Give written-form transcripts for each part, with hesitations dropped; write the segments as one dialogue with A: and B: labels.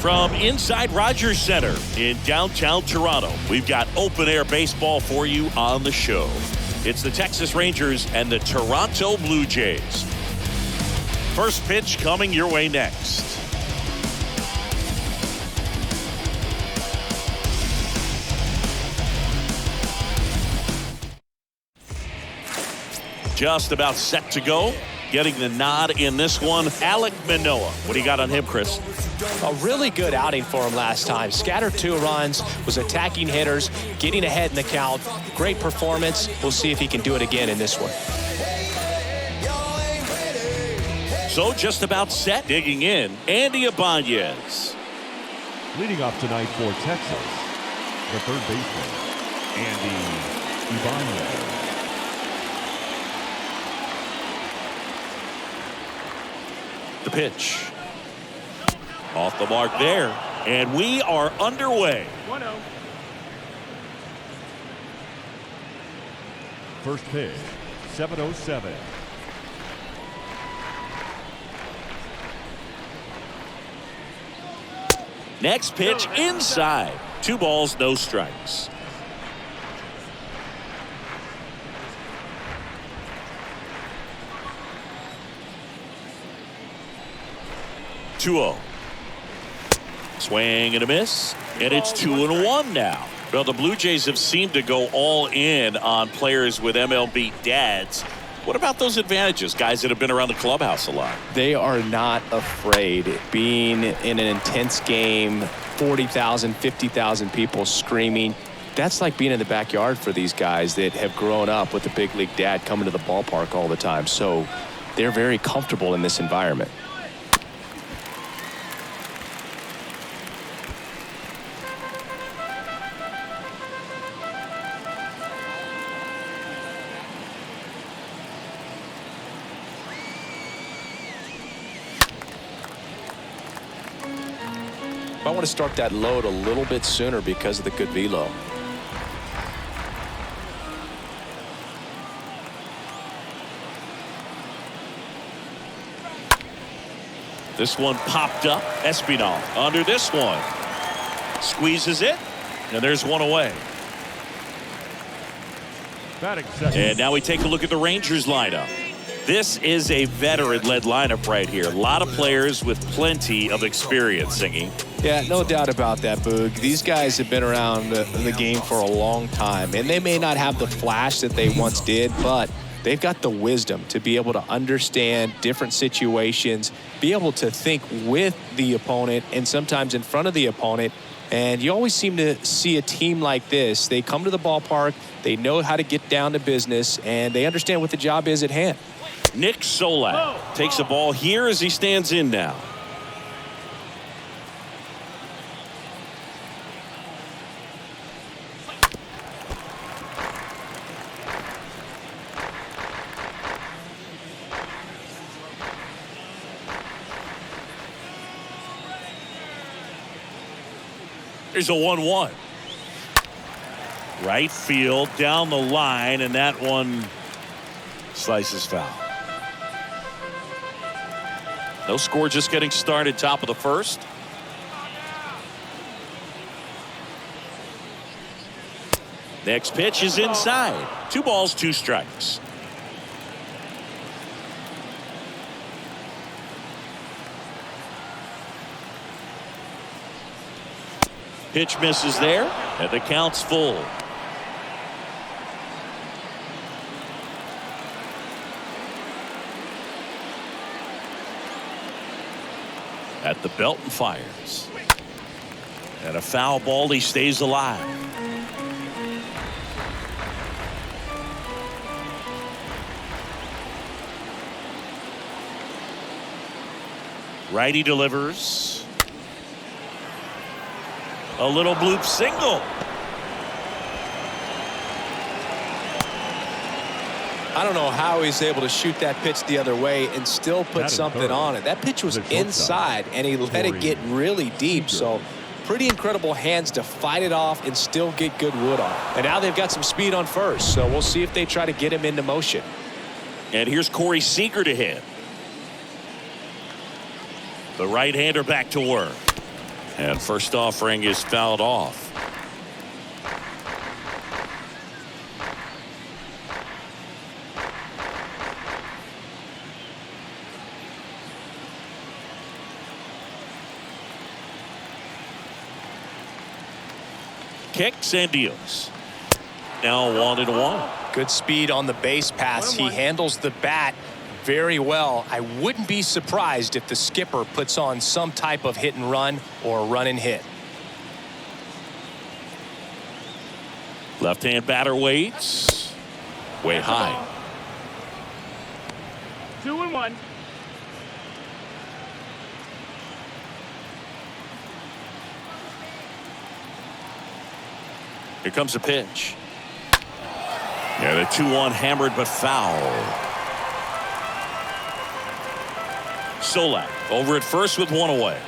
A: From inside Rogers Center in downtown Toronto, we've got open-air baseball for you on the show. It's the Texas Rangers and the Toronto Blue Jays. First pitch coming your way next. Just about set to go. Getting the nod in this one, Alec Manoah. What do you got on him, Chris?
B: A really good outing for him last time. Scattered 2 runs, was attacking hitters, getting ahead in the count. Great performance. We'll see if he can do it again in this one.
A: So just about set. Digging in, Andy Ibanez.
C: Leading off tonight for Texas, the third baseman, Andy Ibanez.
A: The pitch. Off the mark there. And we are underway.
D: 1-0.
C: First pitch, 7:07.
A: Next pitch inside. 2 balls, no strikes. Two-0. Swing and a miss, and it's 2-1 now. Well, the Blue Jays have seemed to go all in on players with MLB dads. What about those advantages, guys that have been around the clubhouse a lot?
B: They are not afraid. Being in an intense game, 40,000, 50,000 people screaming. That's like being in the backyard for these guys that have grown up with the big league dad coming to the ballpark all the time. So they're very comfortable in this environment. I want to start that load a little bit sooner because of the good velo.
A: This one popped up. Espinal under this one. Squeezes it. And there's one away. And now we take a look at the Rangers lineup. This is a veteran-led lineup right here. A lot of players with plenty of experience, Singing.
B: Yeah, no doubt about that, Boog. These guys have been around the game for a long time, and they may not have the flash that they once did, but they've got the wisdom to be able to understand different situations, be able to think with the opponent and sometimes in front of the opponent. And you always seem to see a team like this. They come to the ballpark, they know how to get down to business, and they understand what the job is at hand.
A: Nick Solak takes a ball here as he stands in now. There's a 1-1. Right field down the line, and that one slices foul. No score, just getting started, top of the first. Next pitch is inside. 2 balls, 2 strikes. Pitch misses there, and the count's full. At the belt and fires. And a foul ball, he stays alive. Righty delivers. A little bloop single.
B: I don't know how he's able to shoot that pitch the other way and still put something on it. That pitch was inside, and he let it get really deep. So pretty incredible hands to fight it off and still get good wood on it. And now they've got some speed on first, so we'll see if they try to get him into motion.
A: And here's Corey Seager to hit. The right-hander back to work. And first offering is fouled off. Kicks and deals. Now 1-1.
B: Good speed on the base pass. He handles the bat very well. I wouldn't be surprised if the skipper puts on some type of hit and run or run and hit.
A: Left-hand batter waits. Way high.
D: 2-1.
A: Here comes a pitch. Yeah, the 2-1 hammered but foul. Solak over at first with one away.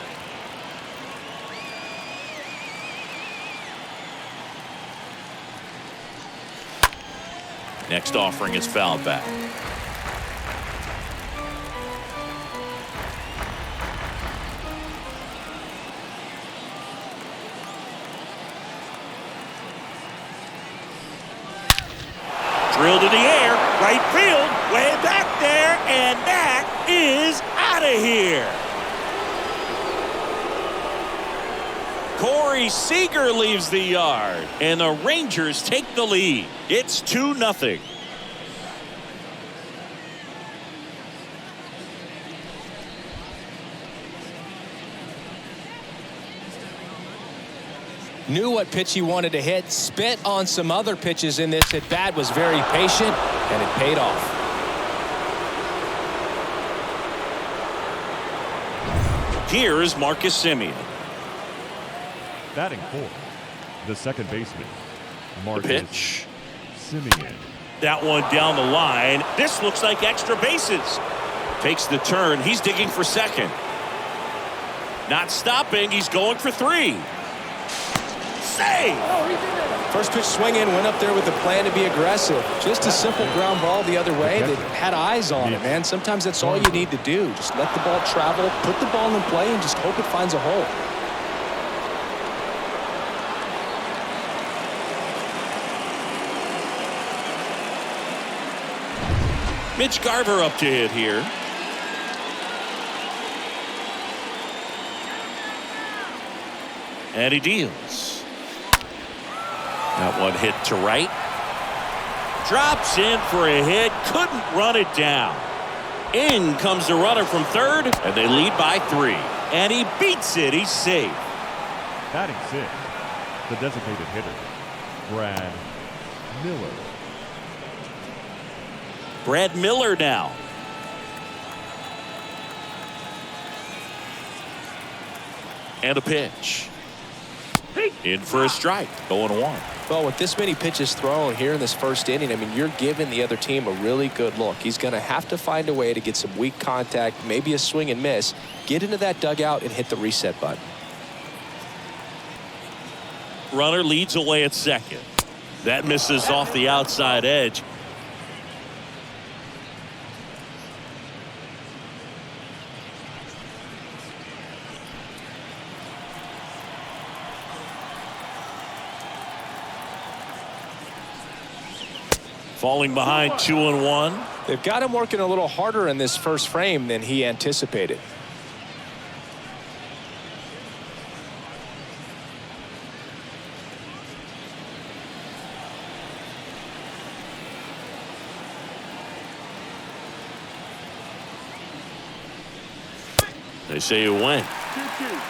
A: Next offering is fouled back. Drilled in the air, right field, way back there, and that is out of here. Corey Seager leaves the yard, and the Rangers take the lead. It's 2-0.
B: Knew what pitch he wanted to hit, spit on some other pitches in this at bat, was very patient, and it paid off.
A: Here's Marcus Semien.
C: Batting fourth, the second baseman, Marcus
A: Pitch.
C: Semien.
A: That one down the line. This looks like extra bases. Takes the turn. He's digging for second. Not stopping. He's going for three. Save!
B: First pitch swing in, went up there with the plan to be aggressive. Just a simple ground ball the other way that had eyes on it, man. Sometimes that's all you need to do. Just let the ball travel, put the ball in play, and just hope it finds a hole.
A: Mitch Garver up to hit here. And he deals. That one hit to right. Drops in for a hit. Couldn't run it down. In comes the runner from third, and they lead by 3. And he beats it. He's safe.
C: Batting sixth, the designated hitter, Brad Miller.
A: Brad Miller now. And a pitch. In for a strike. 0-1.
B: Well, with this many pitches thrown here in this first inning, I mean, you're giving the other team a really good look. He's going to have to find a way to get some weak contact, maybe a swing and miss, get into that dugout and hit the reset button.
A: Runner leads away at second. That misses off the outside edge. Falling behind 2-1.
B: They've got him working a little harder in this first frame than he anticipated.
A: They say you win.
D: 2-2.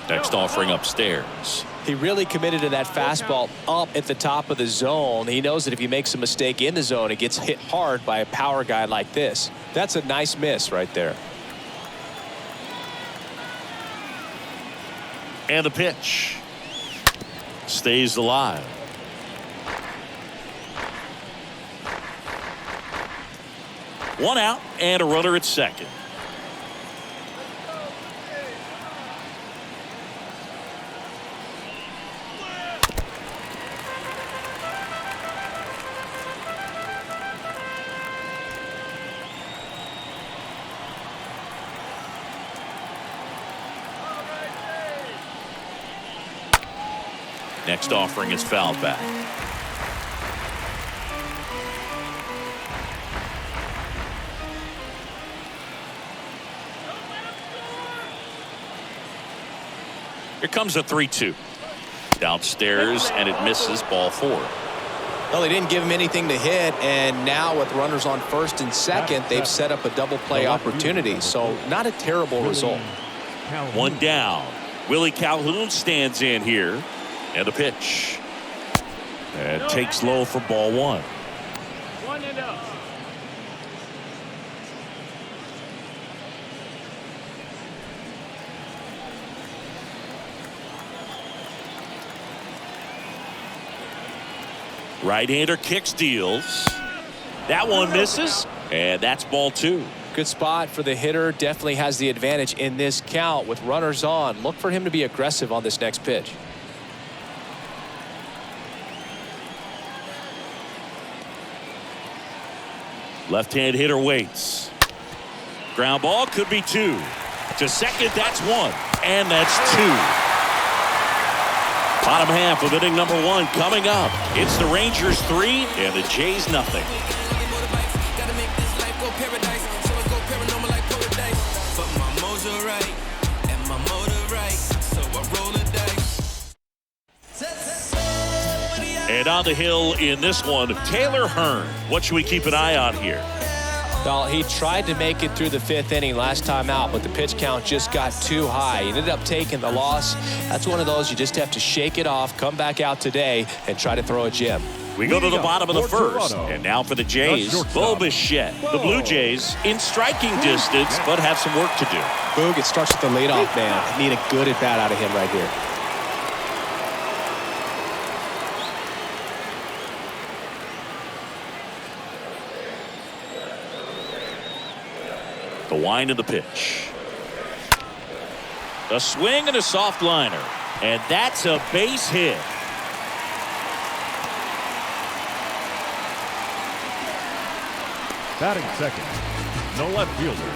A: Next offering upstairs.
B: He really committed to that fastball up at the top of the zone. He knows that if he makes a mistake in the zone, it gets hit hard by a power guy like this. That's a nice miss right there.
A: And a pitch. Stays alive. One out and a runner at second. Next offering is fouled back. Here comes a 3-2. Downstairs, and it misses, ball 4.
B: Well, they didn't give him anything to hit, and now with runners on first and second, they've set up a double play opportunity. So not a terrible result.
A: One down. Willie Calhoun stands in here, and a pitch. And takes low for ball 1.
D: 1-0.
A: Right-hander kicks, deals. That one misses, and that's ball 2.
B: Good spot for the hitter. Definitely has the advantage in this count with runners on. Look for him to be aggressive on this next pitch.
A: Left-hand hitter waits. Ground ball could be 2. To second, that's 1. And that's 2. Bottom half of inning number 1 coming up. It's the Rangers 3 and the Jays nothing. And on the hill in this one, Taylor Hearn. What should we keep an eye on here?
B: Well, he tried to make it through the 5th inning last time out, but the pitch count just got too high. He ended up taking the loss. That's one of those you just have to shake it off, come back out today, and try to throw a gem.
A: We go to the bottom of the first, and now for the Jays, Bo Bichette. The Blue Jays in striking distance, but have some work to do.
B: Boog, it starts with the leadoff man. Need a good at-bat out of him right here.
A: The wind of the pitch. A swing and a soft liner. And that's a base hit.
C: Batting second, no left fielder.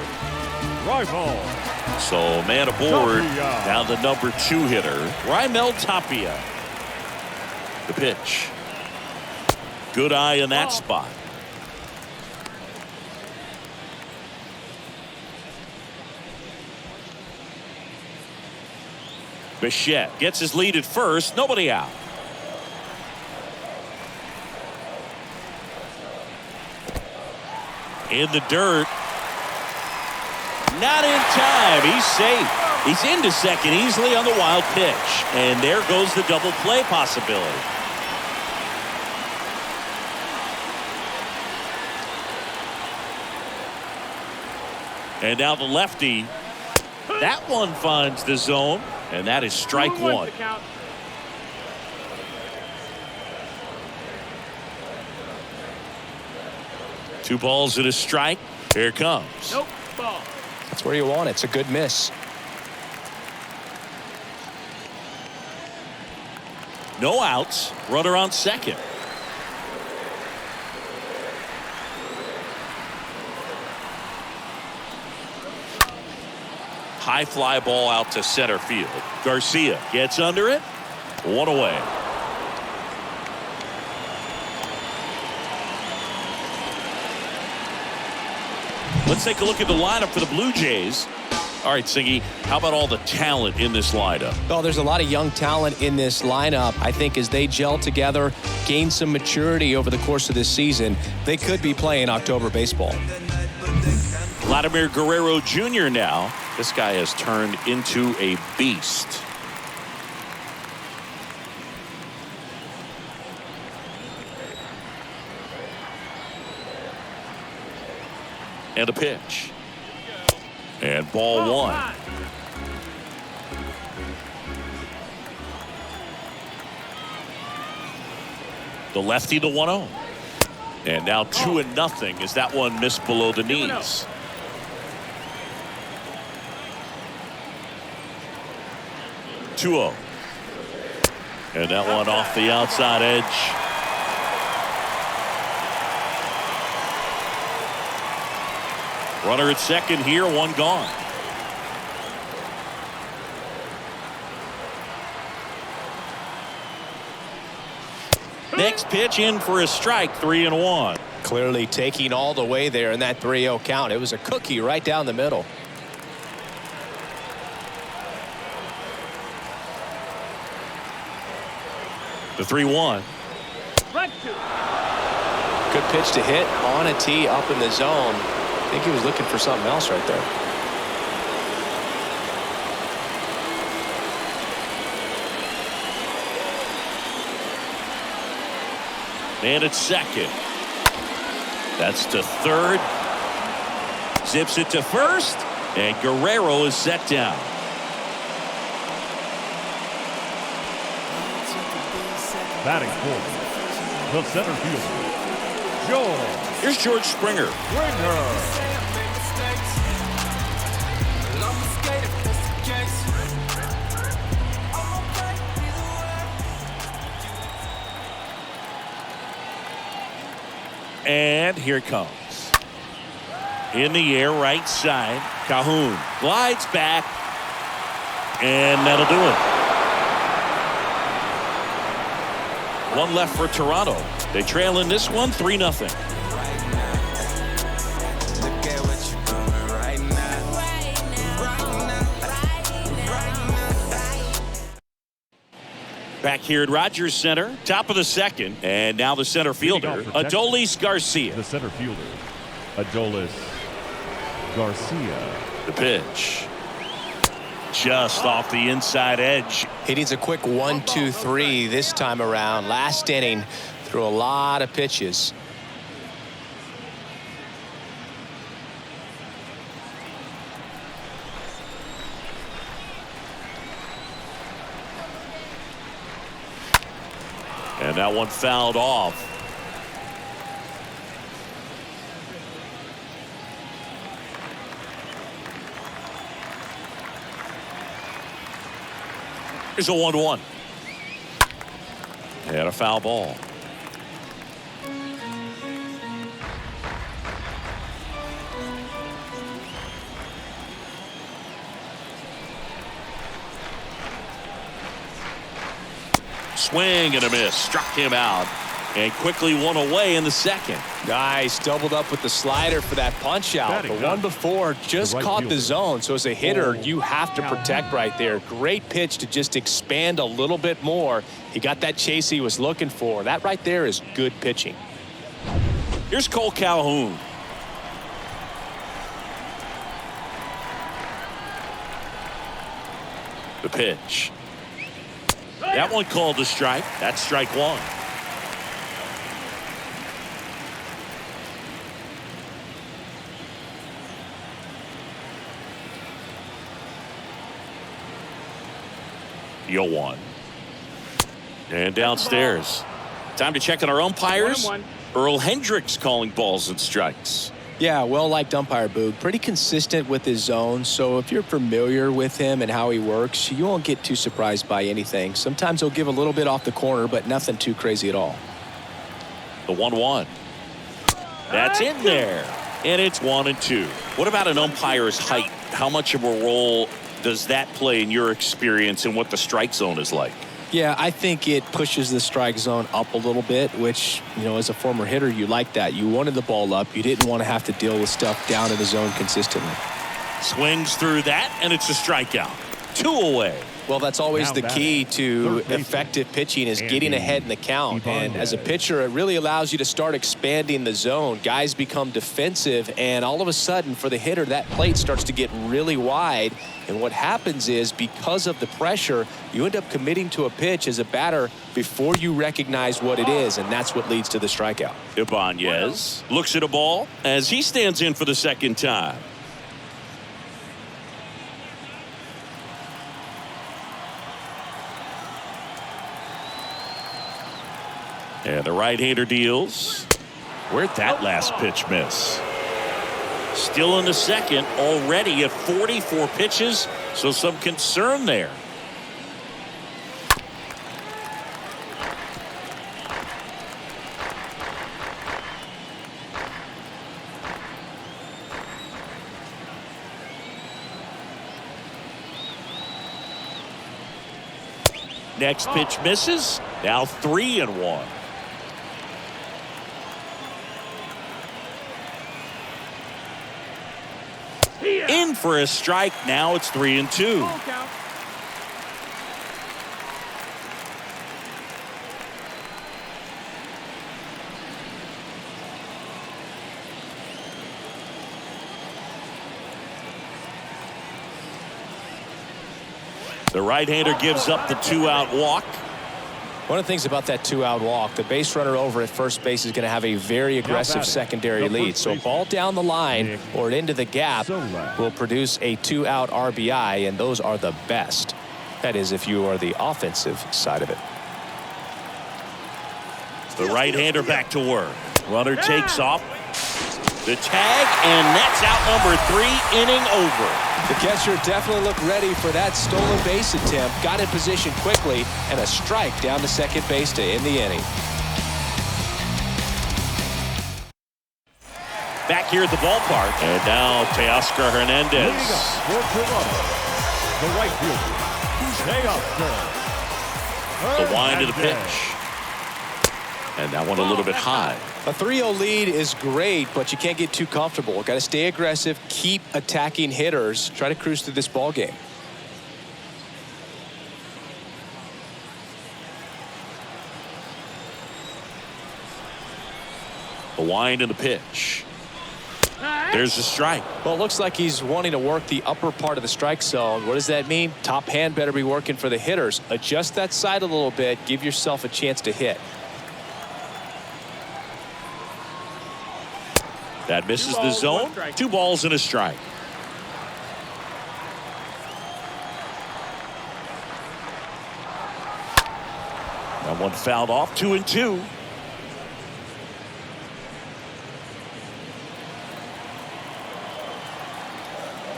C: Rival.
A: So man aboard. Now the number 2 hitter, Raimel Tapia. The pitch. Good eye in that spot. Bichette gets his lead at first. Nobody out. In the dirt. Not in time. He's safe. He's into second easily on the wild pitch. And there goes the double play possibility. And now the lefty. That one finds the zone. And that is strike 1. Two balls and a strike. Here it comes.
D: Nope. Ball.
B: That's where you want it. It's a good miss.
A: No outs. Runner on second. High fly ball out to center field. Garcia gets under it. 1 away. Let's take a look at the lineup for the Blue Jays. All right, Singy, how about all the talent in this lineup?
B: Well, there's a lot of young talent in this lineup. I think as they gel together, gain some maturity over the course of this season, they could be playing October baseball.
A: Vladimir Guerrero Jr. now. This guy has turned into a beast. And a pitch. And ball 1. The lefty, the 1-0. And now 2-0 as that one missed below the knees. And that one off the outside edge. Runner at second here, 1 gone. Next pitch in for a strike, 3-1.
B: Clearly taking all the way there in that 3-0 count. It was a cookie right down the middle.
A: The 3-1.
B: Good pitch to hit on a tee up in the zone. I think he was looking for something else right there.
A: And it's second. That's to third. Zips it to first. And Guerrero is set down.
C: Batting fourth, the center fielder, George.
A: Here's George Springer. And here it comes. In the air, right side. Calhoun glides back. And that'll do it. One left for Toronto. They trail in this one 3-0. Back here at Rogers Center, top of the second, and now the center fielder, Adolis Garcia.
C: The center fielder, Adolis Garcia.
A: The pitch. Just off the inside edge.
B: He needs a quick 1-2-3 this time around. Last inning, threw a lot of pitches.
A: And that one fouled off. Here's a 1-1. And a foul ball. Swing and a miss. Struck him out. And quickly one away in the second.
B: Nice. Doubled up with the slider for that punch out. The one before just caught the zone. So as a hitter, you have to protect right there. Great pitch to just expand a little bit more. He got that chase he was looking for. That right there is good pitching.
A: Here's Cole Calhoun. The pitch. That one called a strike. That's strike one. Yo one. And downstairs. Time to check on our umpires. Earl Hendricks calling balls and strikes.
B: Yeah, well-liked umpire, Boog. Pretty consistent with his zone, so if you're familiar with him and how he works, you won't get too surprised by anything. Sometimes he'll give a little bit off the corner, but nothing too crazy at all.
A: The 1-1. That's in there. And it's 1-2. What about an umpire's height? How much of a role does that play in your experience and what the strike zone is like?
B: Yeah, I think it pushes the strike zone up a little bit, which, you know, as a former hitter, you like that. You wanted the ball up. You didn't want to have to deal with stuff down in the zone consistently.
A: Swings through that, and it's a strikeout. 2 away.
B: Well, that's always the key to effective pitching is getting ahead in the count. And as a pitcher, it really allows you to start expanding the zone. Guys become defensive, and all of a sudden, for the hitter, that plate starts to get really wide. And what happens is, because of the pressure, you end up committing to a pitch as a batter before you recognize what it is, and that's what leads to the strikeout.
A: Ibanez looks at a ball as he stands in for the second time. And the right-hander deals. Where'd that last pitch miss? Still in the second, already at 44 pitches, so some concern there. Next pitch misses. Now 3-1. in for a strike. Now it's 3-2.
D: Ball count.
A: The right-hander gives up the 2-out walk.
B: One of the things about that 2-out walk, the base runner over at first base is going to have a very aggressive secondary lead. So a ball down the line or into the gap will produce a 2-out RBI, and those are the best. That is, if you are the offensive side of it.
A: The right-hander back to work. Runner takes off. The tag, and that's out number 3, inning over.
B: The catcher definitely looked ready for that stolen base attempt. Got in position quickly, and a strike down to second base to end the inning.
A: Back here at the ballpark. And now Teoscar Hernandez.
C: Leading up for Toronto, the right fielder, Shohei Ohtani.
A: The wind to the pitch. And that one a little bit high.
B: A 3-0 lead is great, but you can't get too comfortable. Got to stay aggressive, keep attacking hitters, try to cruise through this ball game.
A: The wind and the pitch. There's the strike.
B: Well, it looks like he's wanting to work the upper part of the strike zone. What does that mean? Top hand better be working for the hitters. Adjust that side a little bit. Give yourself a chance to hit.
A: That misses the zone. 2 balls and a strike. That one fouled off. 2-2.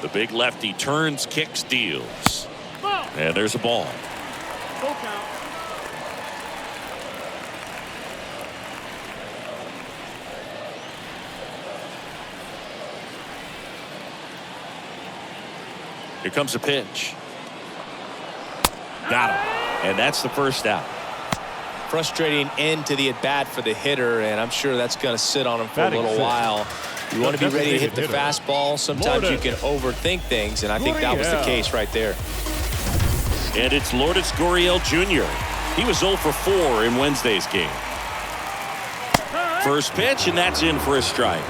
A: The big lefty turns, kicks, deals. And there's a ball.
D: Full count.
A: Here comes a pitch. Got him. And that's the first out.
B: Frustrating end to the at-bat for the hitter, and I'm sure that's going to sit on him for a little while. You want to be ready to hit the fastball. Sometimes you can overthink things, and I think that was the case right there.
A: And it's Lourdes Gurriel Jr. He was 0 for 4 in Wednesday's game. First pitch, and that's in for a strike.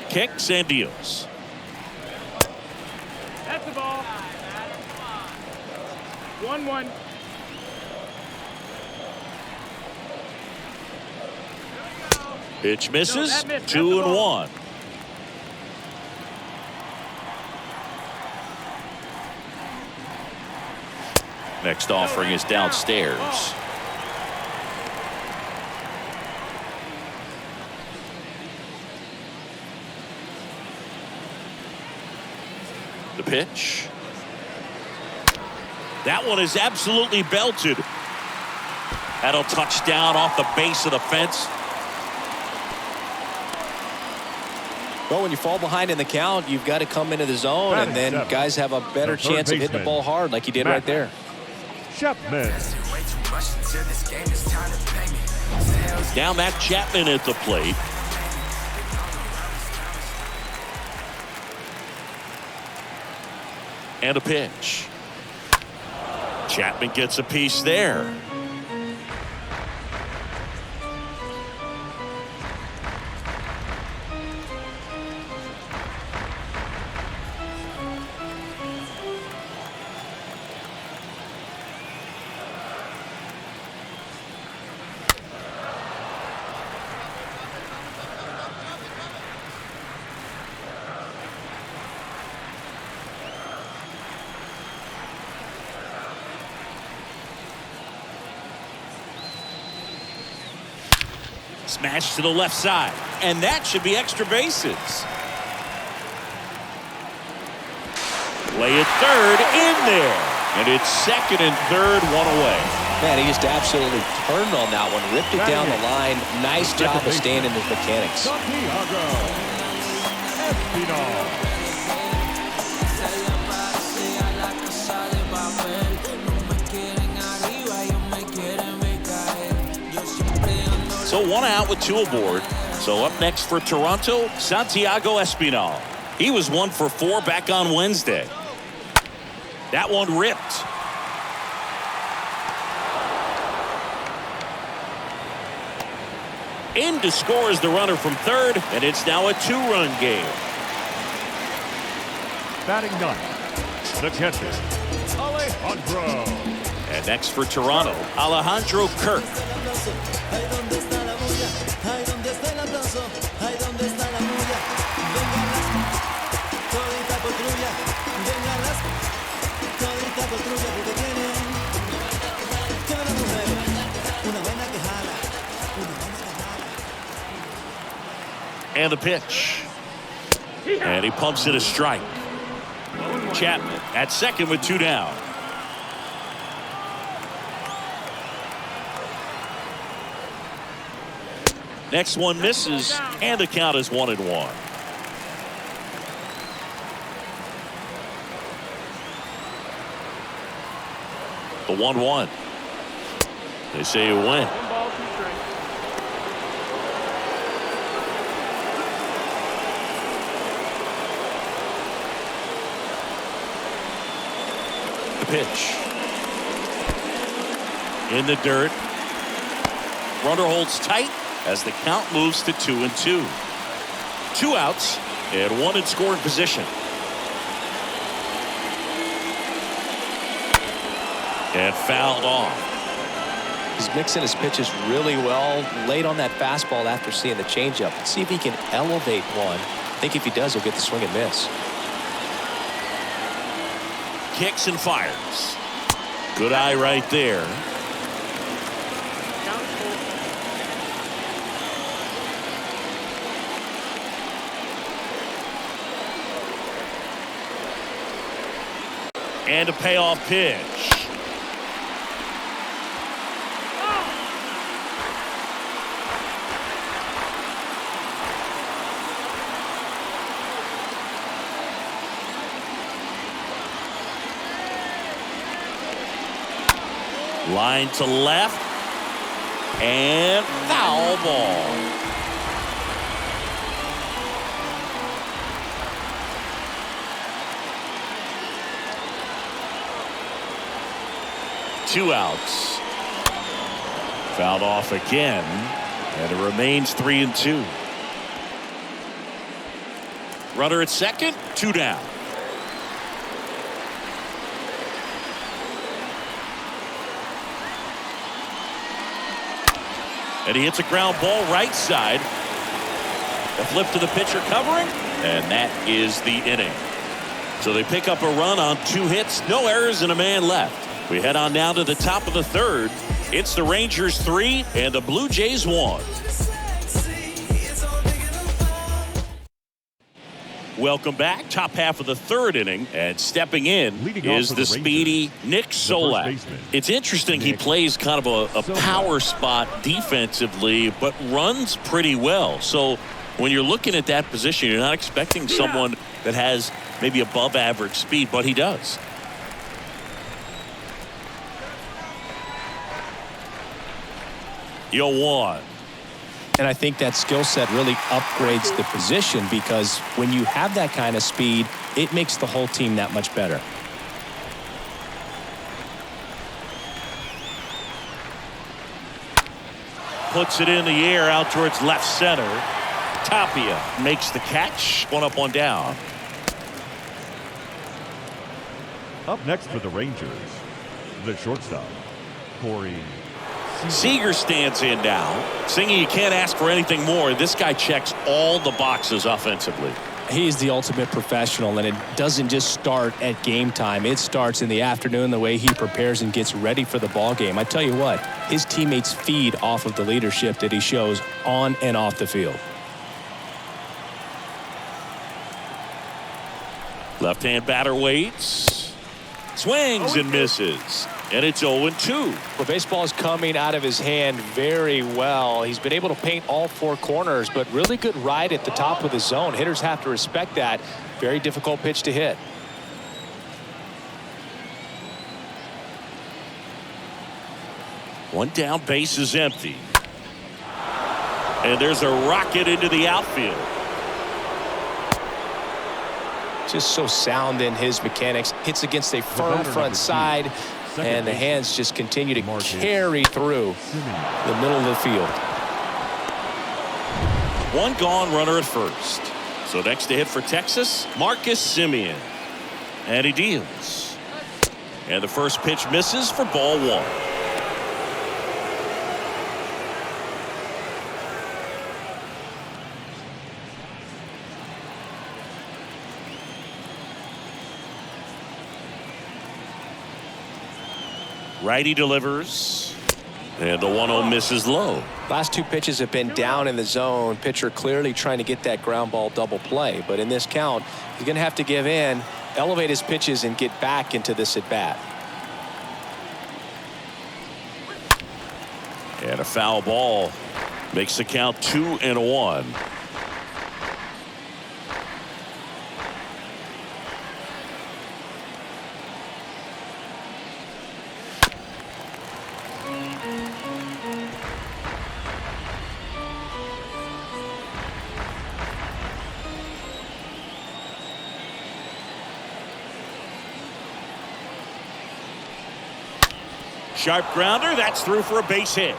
A: Kicks and deals.
D: That's the ball. 1-1.
A: Pitch misses.
D: No, that missed.
A: 2-1. Next offering is downstairs. The pitch. That one is absolutely belted. That'll touch down off the base of the fence.
B: Well, when you fall behind in the count, you've got to come into the zone, and then guys have a better chance of hitting the ball hard like he did right there.
C: Chapman.
A: Now Matt Chapman at the plate. And a pitch. Chapman gets a piece there. Smash to the left side, and that should be extra bases. Play it third, in there, and it's second and third, one away.
B: Man, he just absolutely turned on that one, ripped it down the line. Nice job of staying in his mechanics.
C: Santiago Espinal.
A: So 1 out with 2 aboard. So up next for Toronto, Santiago Espinal. He was 1 for 4 back on Wednesday. That one ripped. In to score is the runner from third, and it's now a 2-run game.
C: Batting 9th, the catcher, Alejandro.
A: And next for Toronto, Alejandro Kirk. And the pitch. And he pumps it a strike. Chapman at second with 2 down. Next one misses, and the count is 1-1. The 1-1. They say you win. The pitch. In the dirt. Runner holds tight as the count moves to 2-2. 2 outs and 1 in scoring position. And fouled off.
B: He's mixing his pitches really well. Late on that fastball after seeing the changeup. Let's see if he can elevate one. I think if he does, he'll get the swing and miss.
A: Kicks and fires. Good eye right there. And a payoff pitch. Line to left. And foul ball. Two outs. Fouled off again, and it remains 3-2. Runner at second, 2 down. And he hits a ground ball right side. A flip to the pitcher covering, and that is the inning. So they pick up a run on 2 hits, no errors, and a man left. We head on now to the top of the third. It's the Rangers 3 and the Blue Jays 1. Welcome back. Top half of the third inning, and stepping in is the speedy Nick Solak. It's interesting, he plays kind of a power spot defensively, but runs pretty well. So when you're looking at that position, you're not expecting someone that has maybe above average speed, but he does. 0-1.
B: And I think that skill set really upgrades the position, because when you have that kind of speed, it makes the whole team that much better.
A: Puts it in the air out towards left center. Tapia makes the catch. 1 up, 1 down.
C: Up next for the Rangers, the shortstop, Corey
A: Seager stands in now. Singing, you can't ask for anything more. This guy checks all the boxes offensively.
B: He's the ultimate professional, and it doesn't just start at game time. It starts in the afternoon, the way he prepares and gets ready for the ball game. I tell you what, his teammates feed off of the leadership that he shows on and off the field.
A: Left-hand batter waits. Swings and misses. And it's 0-2.
B: Well, baseball is coming out of his hand very well. He's been able to paint all 4 corners, but really good ride at the top of the zone. Hitters have to respect that. Very difficult pitch to hit. One
A: down, base is empty. And there's a rocket into the outfield.
B: Just so sound in his mechanics. Hits against a firm front side, and the hands just continue to carry through the middle of the field.
A: One gone, runner at first. So next to hit for Texas, Marcus Semien. And he deals. And the first pitch misses for ball one. Righty delivers. And the 1-0 misses low.
B: Last two pitches have been down in the zone. Pitcher clearly trying to get that ground ball double play. But in this count, he's going to have to give in, elevate his pitches, and get back into this at bat.
A: And a foul ball makes the count 2-1. Sharp grounder, that's through for a base hit.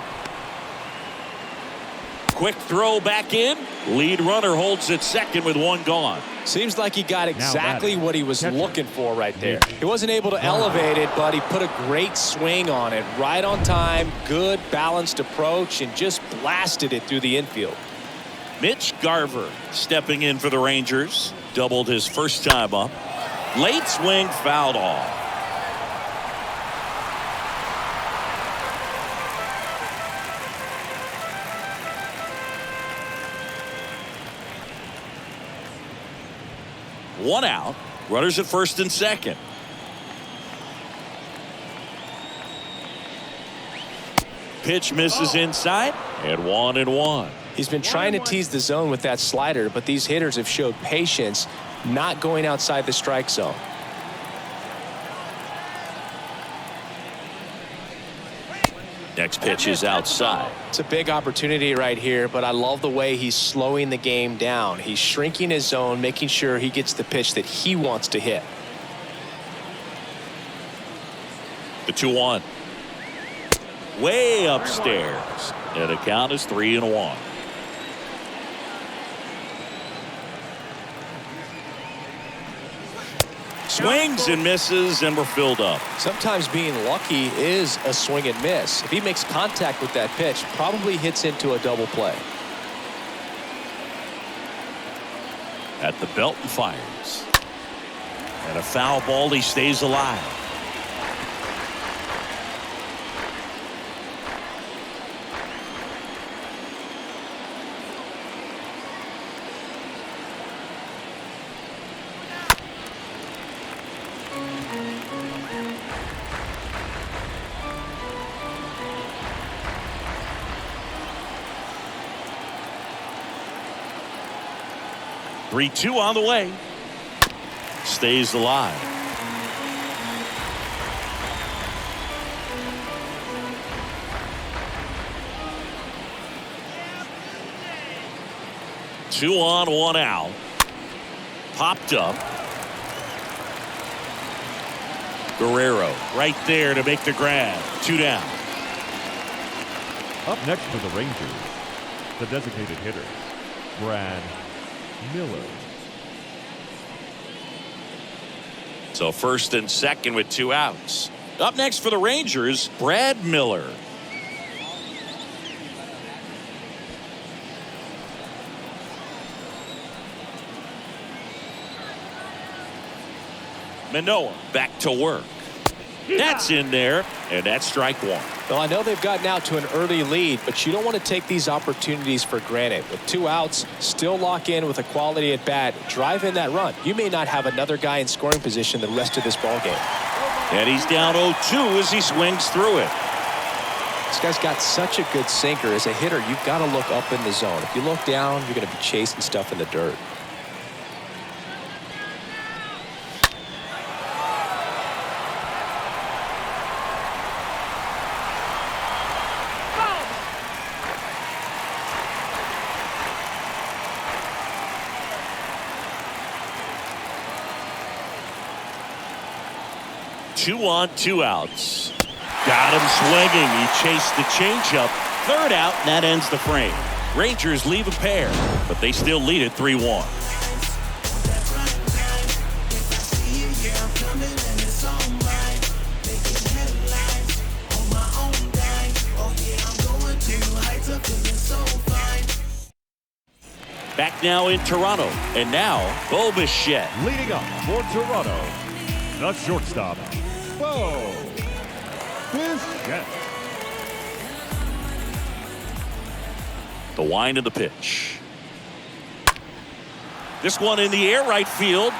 A: Quick throw back in. Lead runner holds at second with one gone.
B: Seems like he got exactly what he was looking for right there. He wasn't able to elevate it, but he put a great swing on it. Right on time, good balanced approach, and just blasted it through the infield.
A: Mitch Garver stepping in for the Rangers. Doubled his first time up. Late swing fouled off. One out. Runners at first and second. Pitch misses inside, and 1-1.
B: He's been trying to tease the zone with that slider, but these hitters have showed patience, not going outside the strike zone.
A: Next pitch is outside.
B: It's a big opportunity right here, but I love the way he's slowing the game down. He's shrinking his zone, making sure he gets the pitch that he wants to hit.
A: The 2-1. Way upstairs. And the count is 3-1. Swings and misses, and we're filled up.
B: Sometimes being lucky is a swing and miss. If he makes contact with that pitch, probably hits into a double play.
A: At the belt and fires. And a foul ball, he stays alive. Three-2 on the way. Stays alive. Two on, one out. Popped up. Guerrero right there to make the grab. 2 down.
C: Up next for the Rangers, the designated hitter, Brad Miller.
A: So first and second with 2 outs. Up next for the Rangers, Brad Miller. Manoah back to work. That's in there, and that's strike one.
B: Well, I know they've gotten out to an early lead, but you don't want to take these opportunities for granted. With 2 outs, still lock in with a quality at bat, drive in that run. You may not have another guy in scoring position the rest of this ball game.
A: And he's down 0-2 as he swings through it.
B: This guy's got such a good sinker. As a hitter, you've got to look up in the zone. If you look down, you're going to be chasing stuff in the dirt.
A: 2 on, 2 outs. Got him swinging. He chased the changeup. 3rd out, and that ends the frame. Rangers leave a pair, but they still lead it 3-1. Back now in Toronto, and now Bo Bichette.
C: Leading up for Toronto, the shortstop, Bo Bichette.
A: The wind of the pitch. This one in the air, right field.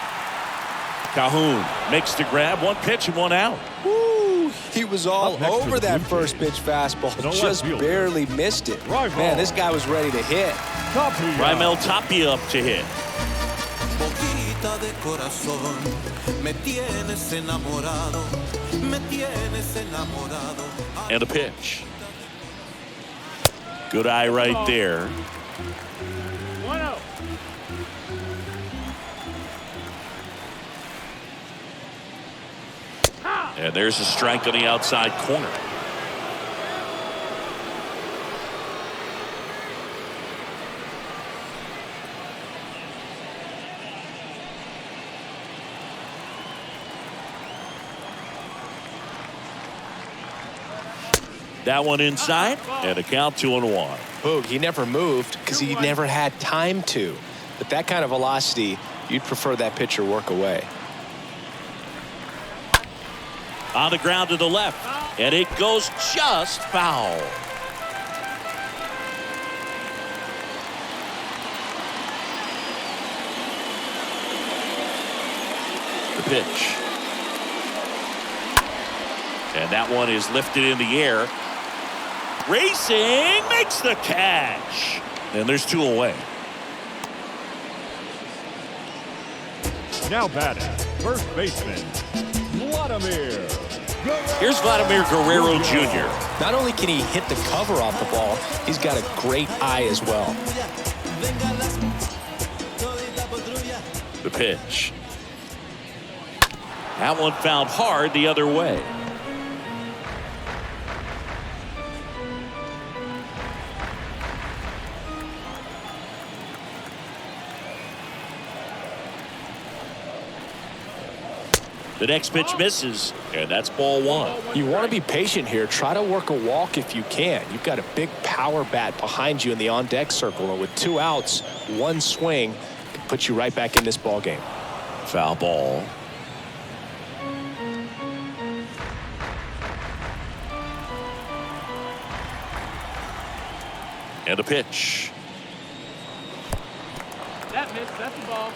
A: Calhoun makes the grab. 1 pitch and 1 out.
B: Woo, he was all
C: Up next to
B: over
C: the
B: that
C: Blue
B: first
C: Jays.
B: pitch fastball.
C: The left
B: Just
C: fielder.
B: barely missed it.
C: Right
B: Man,
C: ball.
B: this guy was ready to hit.
A: Raimel Tapia up to hit.
E: Boquita de corazón, me tienes enamorado, me tienes enamorado.
A: And a pitch. Good eye right there.
D: 1-0.
A: And there's a strike on the outside corner. That one inside, and a count 2-1.
B: Boog, he never moved because he never had time to. But that kind of velocity, you'd prefer that pitcher work away.
A: On the ground to the left, and it goes just foul. The pitch. And that one is lifted in the air. Racing, makes the catch. And there's 2 away.
C: Now batting, first baseman, Vladimir.
A: Here's Vladimir Guerrero Jr.
B: Not only can he hit the cover off the ball, he's got a great eye as well.
A: The pitch. That one fouled hard the other way. The next pitch misses, and that's ball 1.
B: You want to be patient here. Try to work a walk if you can. You've got a big power bat behind you in the on-deck circle, and with 2 outs, 1 swing can put you right back in this ball game.
A: Foul ball. And a pitch.
D: That missed. That's the ball.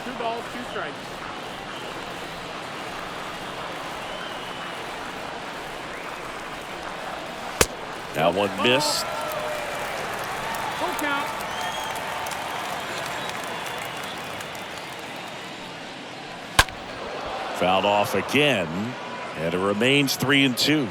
D: 2 balls, 2 strikes.
A: That one missed.
D: Full count.
A: Fouled off again, and it remains 3-2.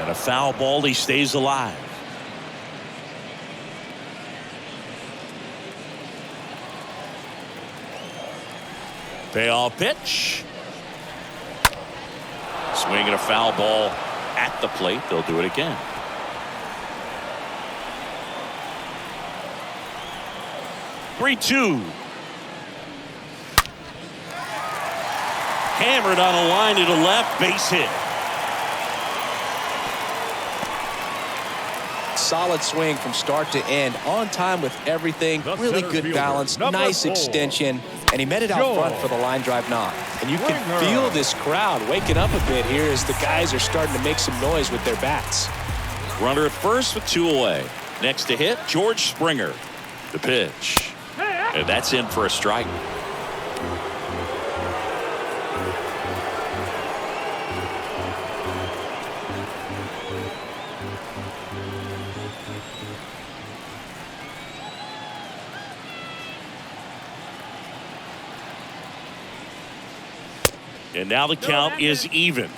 A: And a foul ball, he stays alive. Payoff pitch. Swinging a foul ball at the plate. They'll do it again. Three-two. Hammered on a line to the left, base hit.
B: Solid swing from start to end, on time with everything.
C: The
B: Really
C: center
B: good
C: fielder,
B: balance,
C: number
B: nice
C: 4.
B: extension, and he met it out front for the line drive knock. And you can
C: Springer.
B: feel this crowd waking up a bit here as the guys are starting to make some noise with their bats.
A: Runner at first with 2 away. Next to hit, George Springer. The pitch. And that's in for a strike. And now the count is even.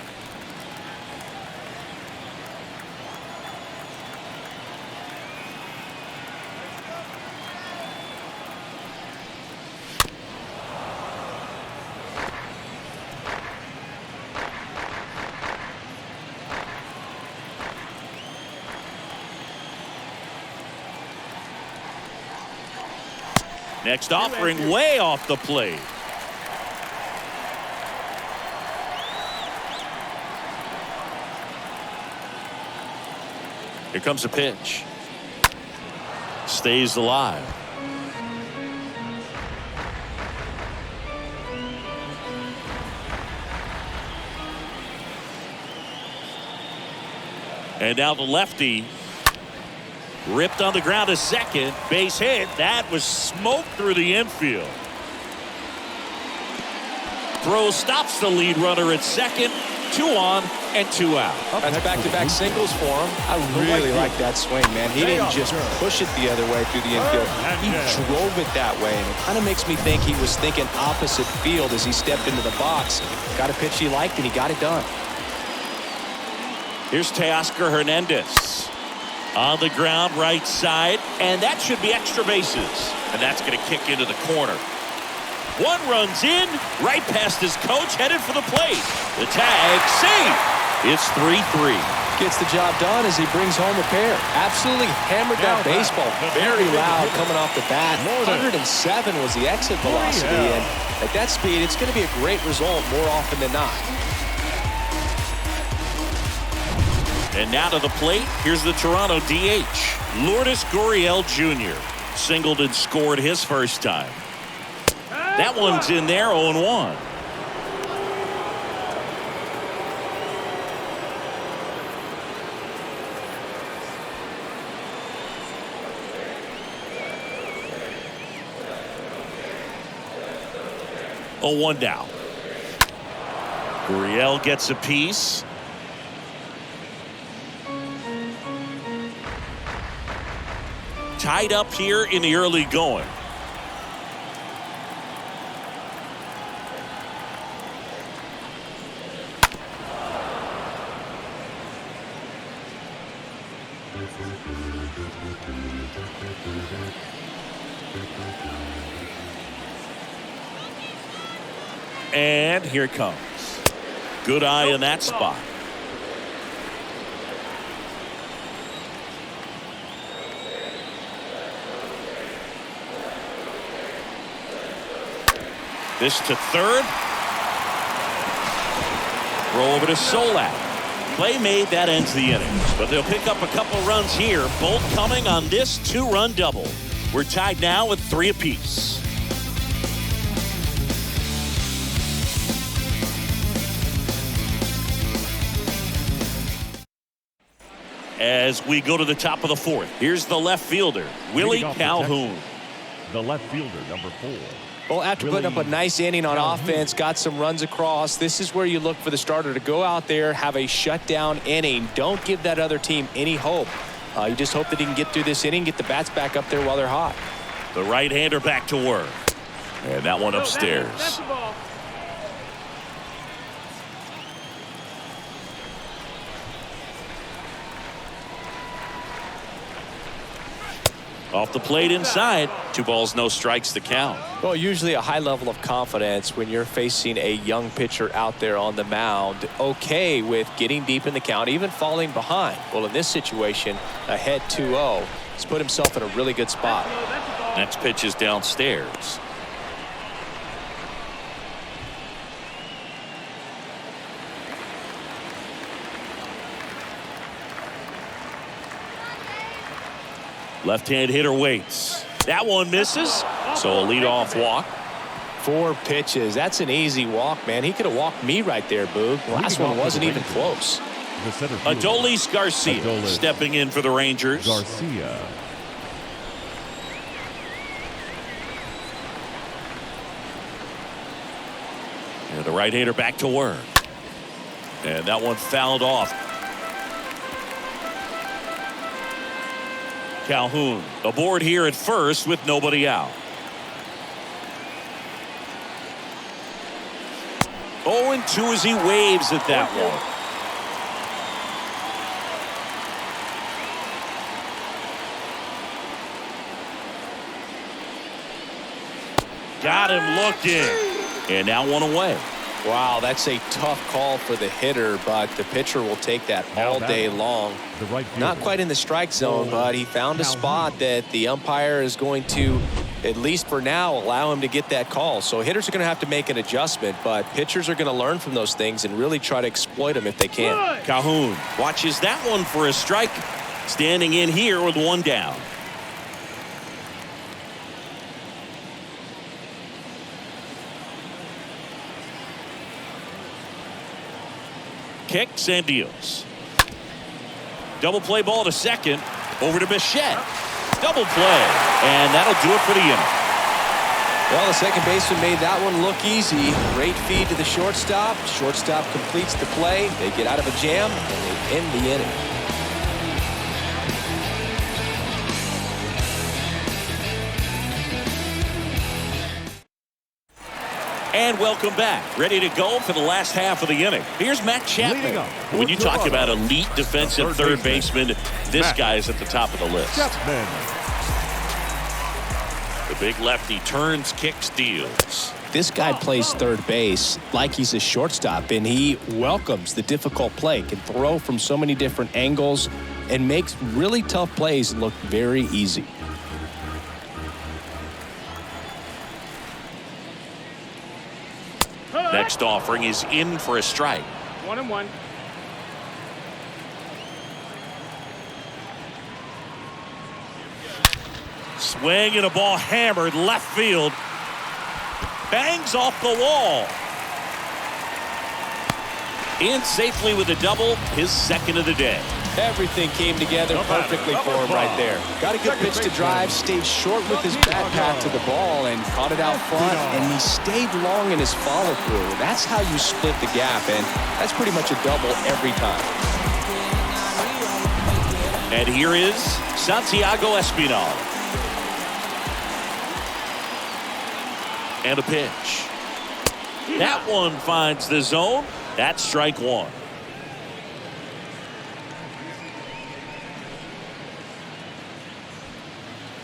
A: Next offering way off the plate. Here comes a pitch. Stays alive. And now the lefty ripped on the ground to second. Base hit. That was smoke through the infield. Throw stops the lead runner at second. 2 on and 2 out.
B: That's back-to-back singles for him. I really like that swing, man. He didn't just push it the other way through the infield. He drove it that way, and it kind of makes me think he was thinking opposite field as he stepped into the box. Got a pitch he liked, and he got it done.
A: Here's Teoscar Hernandez on the ground right side, and that should be extra bases. And that's going to kick into the corner. 1 runs in, right past his coach, headed for the plate. The tag, save. It's 3-3.
B: Gets the job done as he brings home a pair. Absolutely hammered that baseball. Very loud coming off the bat. 107 was the exit velocity, and at that speed, it's going to be a great result more often than not.
A: And now to the plate, here's the Toronto DH, Lourdes Gurriel Jr. Singleton scored his first time. That one's in there, 0-1. Oh, 1 down. Gurriel gets a piece. Tied up here in the early going. And here it comes. Good eye in that spot. This to third. Throw over to Solak. Play made, that ends the inning. But they'll pick up a couple runs here, both coming on this 2-run double. We're tied now with 3 apiece. As we go to the top of the 4th, here's the left fielder, Willie Calhoun.
C: The left fielder, number 4.
B: Well, after putting up a nice inning on offense, got some runs across, this is where you look for the starter to go out there, have a shutdown inning. Don't give that other team any hope. You just hope that he can get through this inning, get the bats back up there while they're hot.
A: The right-hander back to work. And that one upstairs.
D: That's the ball.
A: Off the plate inside. 2 balls, no strikes to count.
B: Well, usually a high level of confidence when you're facing a young pitcher out there on the mound. Okay with getting deep in the count, even falling behind. Well, in this situation, ahead 2-0. He's put himself in a really good spot.
A: Next pitch is downstairs. Left-hand hitter waits. That one misses. So a leadoff walk.
B: 4 pitches. That's an easy walk, man. He could have walked me right there, Boog. The last one wasn't even close.
A: Adolis Garcia stepping in for the Rangers.
C: Garcia.
A: And the right-hander back to work. And that one fouled off. Calhoun aboard here at first with nobody out. 0-2 as he waves at that one. Got him looking. And now 1 away.
B: Wow, that's a tough call for the hitter, but the pitcher will take that all day long. Not quite in the strike zone, but he found a spot that the umpire is going to at least for now, allow him to get that call. So hitters are going to have to make an adjustment, but pitchers are going to learn from those things and really try to exploit them if they can.
A: Calhoun watches that one for a strike. Standing in here with one down. Kicks and deals. Double play ball to second. Over to Bichette. Double play. And that'll do it for the inning.
B: Well, the second baseman made that one look easy. Great feed to the shortstop. Shortstop completes the play. They get out of a jam, and they end the inning.
A: And welcome back. Ready to go for the last half of the inning. Here's Matt Chapman. When you talk about elite defensive third baseman, this guy is at the top of the list.
C: Chapman.
A: The big lefty turns, kicks, deals.
B: This guy plays third base like he's a shortstop, and he welcomes the difficult play, can throw from so many different angles, and makes really tough plays look very easy.
A: Next offering is in for a strike.
D: 1-1.
A: Swing and a ball hammered left field. Bangs off the wall. In safely with a double, his second of the day.
B: Everything came together perfectly for him right there. Got a good pitch to drive, stayed short with his back path to the ball, and caught it out front, and he stayed long in his follow-through. That's how you split the gap, and that's pretty much a double every time.
A: And here is Santiago Espinal. And a pitch. That one finds the zone. That's strike one.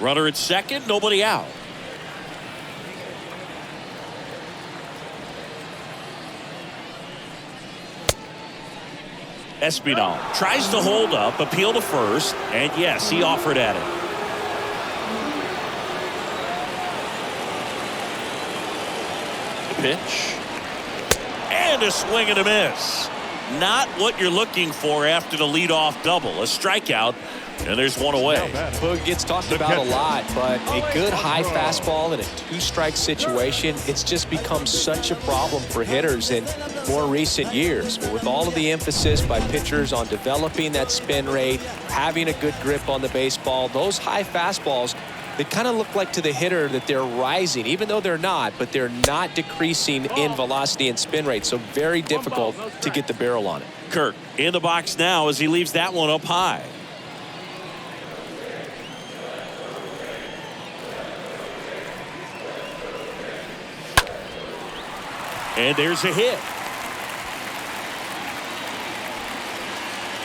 A: Runner at second, nobody out. Espinal tries to hold up, appeal to first, and yes, he offered at it. The pitch. And a swing and a miss. Not what you're looking for after the leadoff double. A strikeout, and there's one away.
B: Boog gets talked about a lot, but a good high fastball in a two-strike situation, it's just become such a problem for hitters in more recent years. But with all of the emphasis by pitchers on developing that spin rate, having a good grip on the baseball, those high fastballs, they kind of look like to the hitter that they're rising, even though they're not, but they're not decreasing in velocity and spin rate, so very difficult to get the barrel on it.
A: Kirk in the box now as he leaves that one up high. And there's a hit.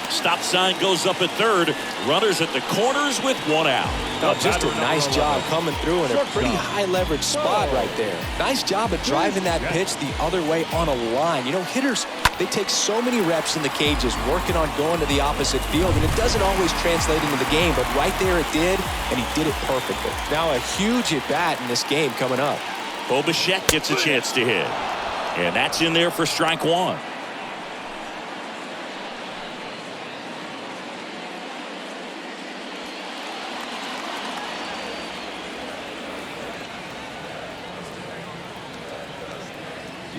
A: Stop sign goes up at third. Runners at the corners with one out.
B: Oh, just a nice job coming through in a pretty high leverage spot right there. Nice job of driving that pitch the other way on a line. You know, hitters, they take so many reps in the cages working on going to the opposite field, and it doesn't always translate into the game, but right there it did, and he did it perfectly. Now a huge at-bat in this game coming up.
A: Bo Bichette gets a chance to hit. And that's in there for strike one.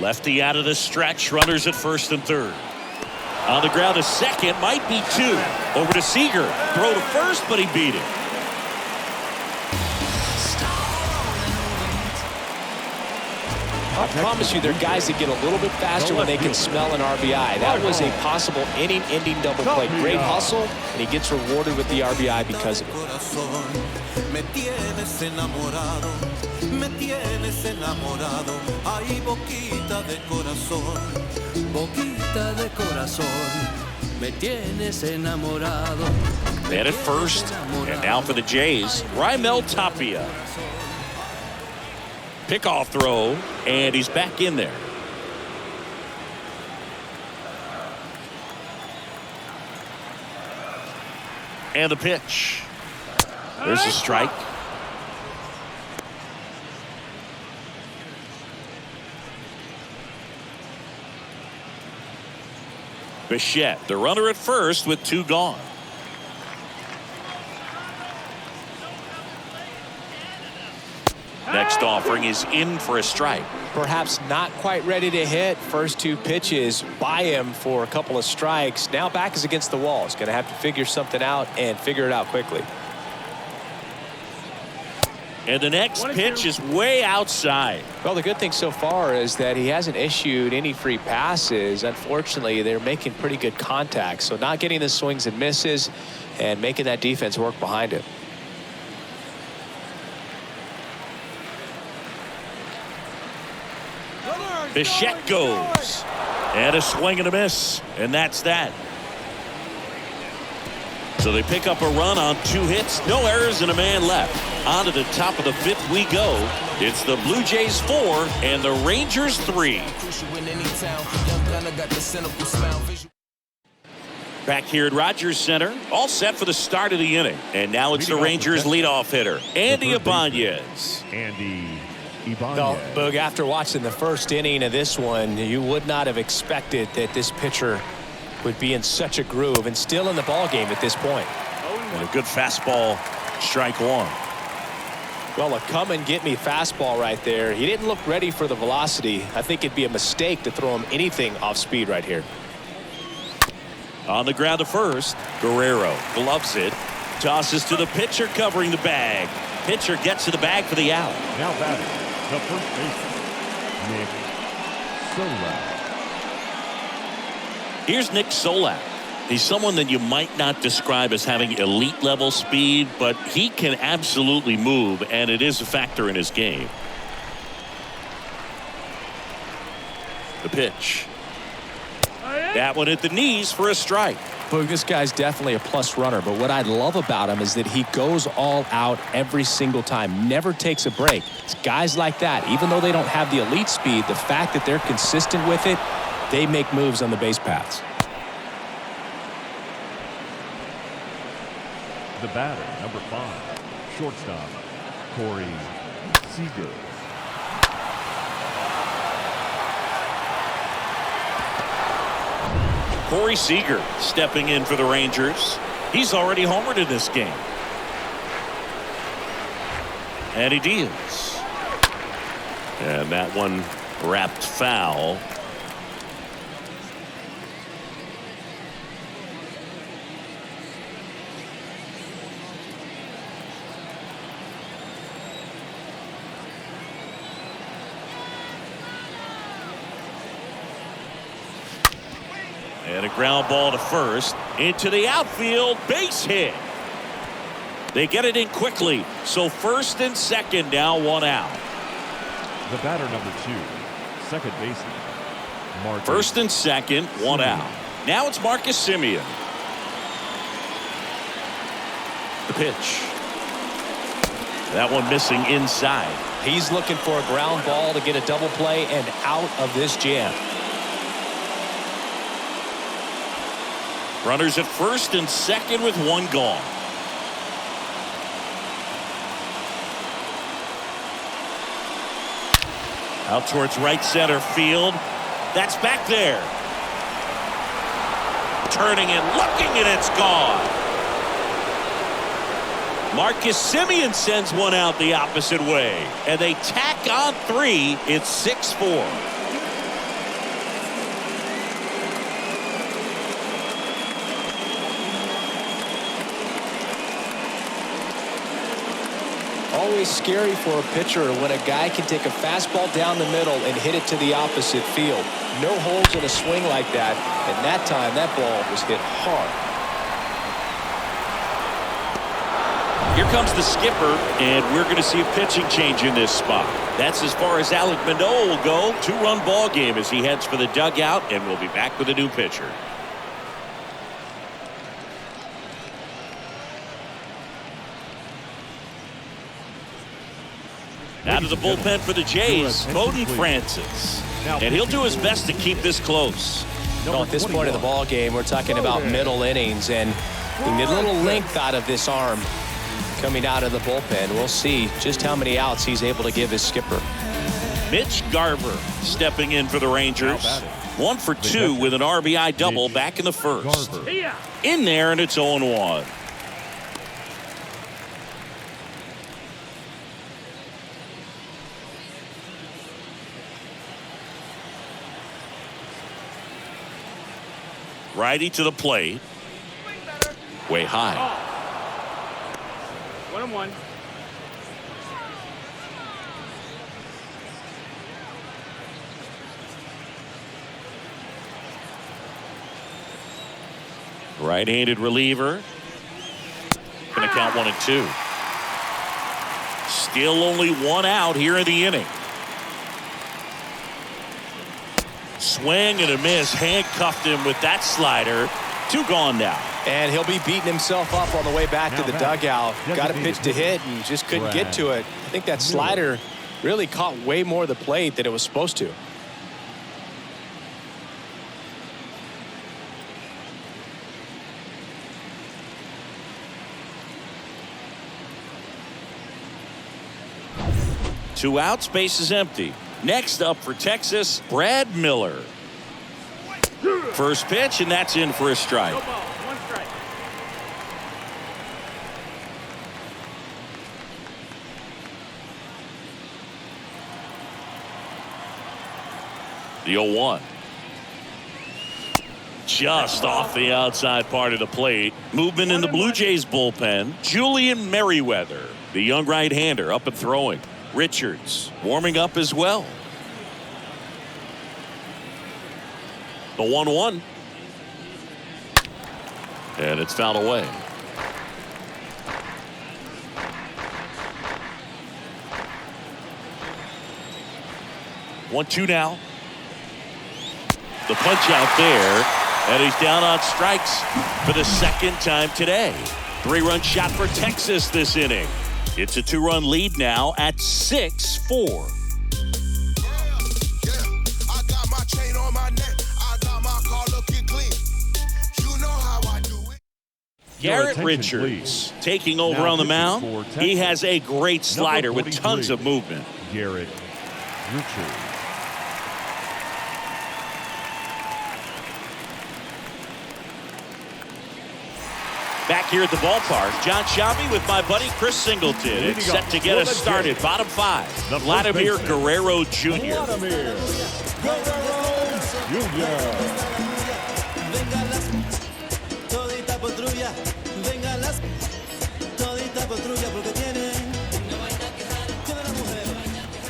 A: Lefty out of the stretch. Runners at first and third. On the ground to second. Might be two. Over to Seager. Throw to first, but he beat it.
B: I promise you, there are guys that get a little bit faster when they can smell an RBI. That was a possible inning-ending double play. Great hustle, and he gets rewarded with the RBI because of it.
E: Me tienes enamorado, me tienes enamorado, ay boquita de corazón, boquita de corazón, me tienes enamorado.
A: Man at first, and now for the Jays, Raimel Tapia. Pickoff throw, and he's back in there. And the pitch. There's a strike. Bichette, the runner at first with 2 gone. Next offering is in for a strike.
B: Perhaps not quite ready to hit. First 2 pitches by him for a couple of strikes. Now back is against the wall. He's going to have to figure something out and figure it out quickly.
A: And the next pitch is way outside.
B: Well, the good thing so far is that he hasn't issued any free passes. Unfortunately, they're making pretty good contact. So not getting the swings and misses and making that defense work behind him.
A: Bichette goes. And a swing and a miss. And that's that. So they pick up a run on 2 hits, no errors, and a man left. On to the top of the 5th we go. It's the Blue Jays 4 and the Rangers 3. Back here at Rogers Center, all set for the start of the inning. And now it's the Rangers leadoff hitter, Andy Ibanez.
C: Andy Ibanez.
B: Well, Boog, after watching the first inning of this one, you would not have expected that this pitcher would be in such a groove and still in the ball game at this point.
A: And a good fastball, strike 1.
B: Well, a come and get me fastball right there. He didn't look ready for the velocity. I think it'd be a mistake to throw him anything off speed right here.
A: On the ground to first, Guerrero gloves it, tosses to the pitcher covering the bag. Pitcher gets to the bag for the out.
C: Now batting, the first baseman, Nick Solak.
A: Here's Nick Solak. He's someone that you might not describe as having elite level speed, but he can absolutely move, and it is a factor in his game. The pitch. That one at the knees for a strike.
B: Boog, this guy's definitely a plus runner, but what I love about him is that he goes all out every single time, never takes a break. It's guys like that, even though they don't have the elite speed, the fact that they're consistent with it, they make moves on the base paths.
C: The batter, number 5, shortstop, Corey Seager.
A: Corey Seager stepping in for the Rangers. He's already homered in this game. And he deals. And that one wrapped foul. And a ground ball to first. Into the outfield. Base hit. They get it in quickly. So first and second, now 1 out.
C: The batter, number 2, second baseman, Marcus.
A: First and second, 1 out. Now it's Marcus Semien. The pitch. That one missing inside.
B: He's looking for a ground ball to get a double play and out of this jam.
A: Runners at first and second with 1 gone. Out towards right center field. That's back there. Turning and looking, and it's gone. Marcus Semien sends one out the opposite way. And they tack on 3. It's 6-4.
B: Always scary for a pitcher when a guy can take a fastball down the middle and hit it to the opposite field. No holes in a swing like that, and that time that ball was hit hard.
A: Here comes the skipper, and we're going to see a pitching change in this spot. That's as far as Alec Manoah will go. 2-run ball game as he heads for the dugout, and we'll be back with a new pitcher. Out of the bullpen for the Jays, Bowden Francis. And he'll do his best to keep this close.
B: Well, at this point of the ball game, we're talking about middle innings, and we need a little length out of this arm coming out of the bullpen. We'll see just how many outs he's able to give his skipper.
A: Mitch Garver stepping in for the Rangers. 1 for 2 with an RBI double back in the first. In there, and it's 0-1. Righty to the plate. Way high.
D: 1-1.
A: Right-handed reliever. Going to count 1-2. Still only 1 out here in the inning. Swing and a miss. Handcuffed him with that slider. 2 gone now.
B: And he'll be beating himself up on the way back to the dugout. Got a pitch to hit and just couldn't get to it. I think that slider really caught way more of the plate than it was supposed to.
A: Two outs, base is empty. Next up for Texas, Brad Miller. First pitch, and that's in for a strike.
D: No ball, 1 strike.
A: The 0-1. Just off the outside part of the plate. Movement in the Blue Jays bullpen. Julian Merriweather, the young right-hander, up and throwing. Richards warming up as well. The 1-1. And it's fouled away. One, 2 now. The punch out there. And he's down on strikes for the second time today. 3-run shot for Texas this inning. It's a 2-run lead now at 6-4. Garrett Richards taking over on the mound. He has a great slider with tons of movement.
C: Garrett Richards.
A: Back here at the ballpark, Jon Sciambi with my buddy Chris Singleton. It's set to get us started. Bottom 5, Vladimir Guerrero Jr.
C: Vladimir Guerrero Jr.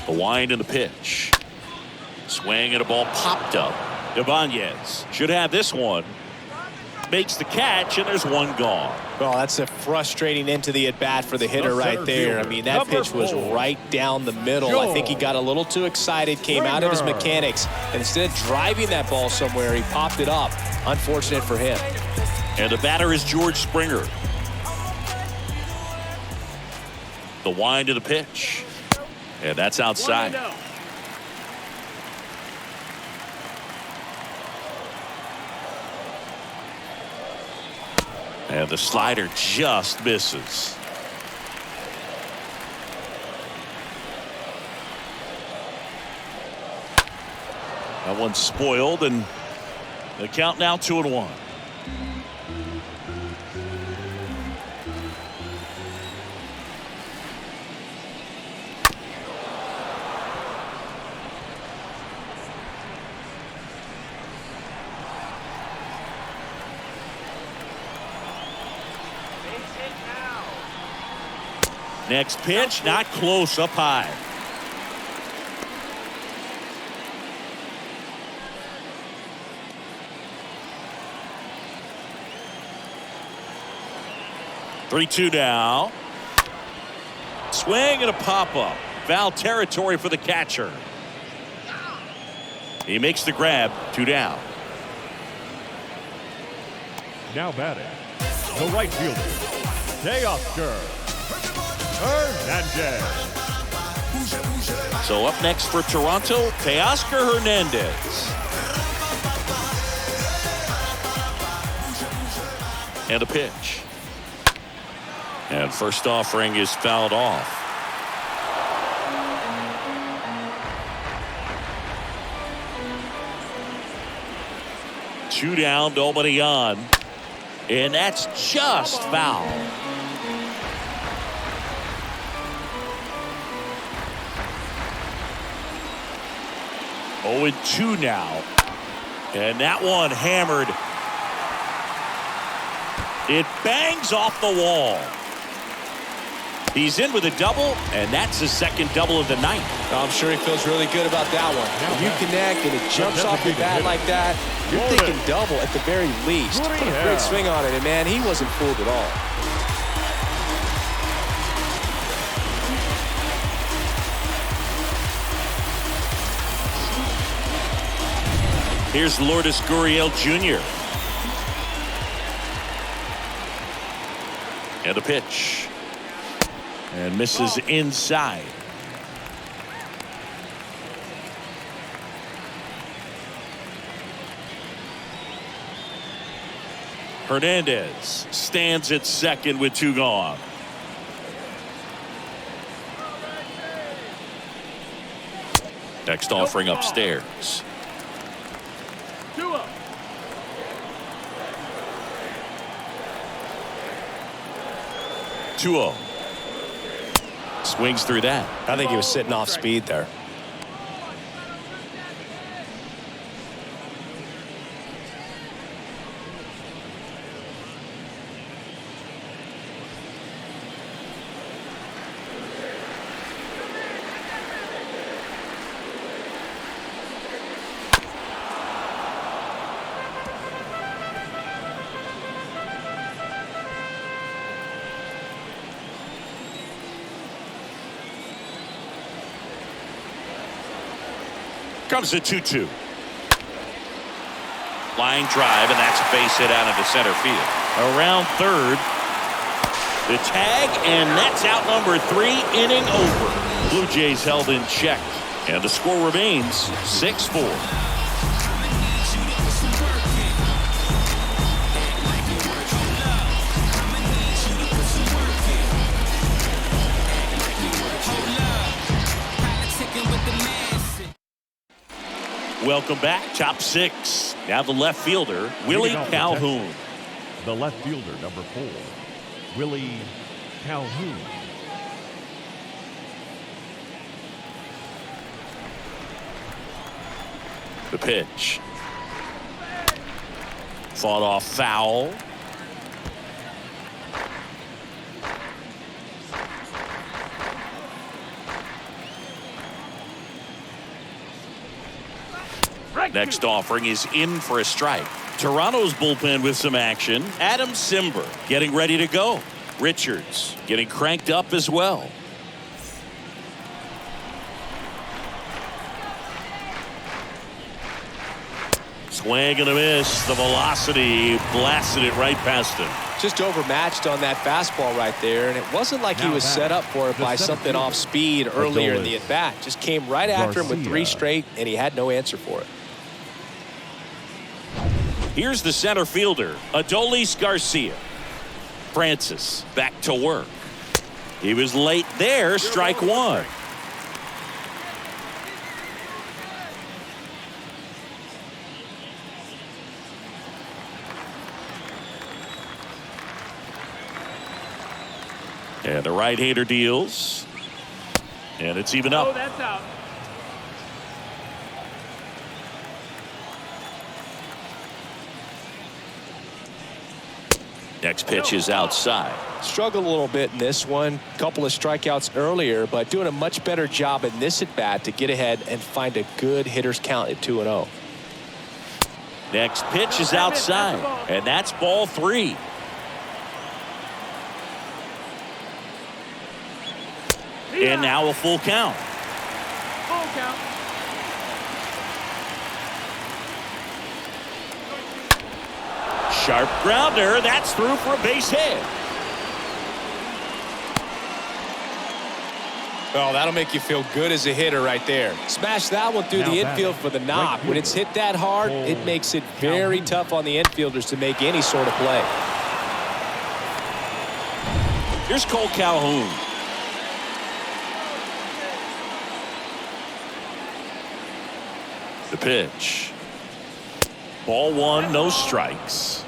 A: The wind and the pitch. Swing and a ball popped up. Ibanez should have this one. Makes the catch, and there's 1 gone.
B: Well, that's a frustrating end to the at-bat for the hitter right there. I mean, that pitch was right down the middle. I think he got a little too excited, came out of his mechanics, and instead of driving that ball somewhere, he popped it up. Unfortunate for him.
A: And the batter is George Springer. The wind to the pitch. And that's outside.
D: 1-0.
A: And the slider just misses. That one's spoiled, and the count now 2-1. Next pitch, not close, up high. Three-two now. Swing and a pop-up. Foul territory for the catcher. He makes the grab. 2 down.
C: Now batting, the right fielder, Teoscar Hernandez.
A: So up next for Toronto, Teoscar Hernandez. And a pitch. And first offering is fouled off. 2 down, nobody on. And that's just foul. Oh, and 2 now. And that one hammered. It bangs off the wall. He's in with a double, and that's his second double of the night.
B: I'm sure he feels really good about that one. When you connect and it jumps off your bat like that, you're thinking double at the very least. Put a great swing on it, and man, he wasn't fooled at all.
A: Here's Lourdes Gurriel Jr. And a pitch. And misses inside. Hernandez stands at second with 2 gone. Next offering upstairs.
D: 2-0.
A: Swings through that.
B: I think he was sitting off speed there.
A: Comes a 2-2. Line drive, and that's a base hit out into center field. Around third. The tag, and that's out number 3, inning over. Blue Jays held in check, and the score remains 6-4. Welcome back. Top 6. Now the left fielder, Willie Calhoun.
C: The left fielder, number 4, Willie Calhoun.
A: The pitch. Fought off foul. Next offering is in for a strike. Toronto's bullpen with some action. Adam Simber getting ready to go. Richards getting cranked up as well. Swing and a miss. The velocity blasted it right past him.
B: Just overmatched on that fastball right there, and it wasn't like he was set up for it by something off speed earlier in the at-bat. Just came right after him with 3 straight, and he had no answer for it.
A: Here's the center fielder, Adolis Garcia. Francis back to work. He was late there, strike 1. And the right-hander deals. And it's even up.
D: Oh, that's out.
A: Next pitch is outside.
B: Struggled a little bit in this one. Couple of strikeouts earlier, but doing a much better job in this at-bat to get ahead and find a good hitter's count at 2-0.
A: Next pitch is outside, and that's ball 3. And now a full count.
D: Full count.
A: Sharp grounder. That's through for a base hit.
B: Oh, that'll make you feel good as a hitter right there. Smash that one through the infield for the knock. When it's hit that hard, it makes it very tough on the infielders to make any sort of play.
A: Here's Cole Calhoun. The pitch. Ball one, no strikes.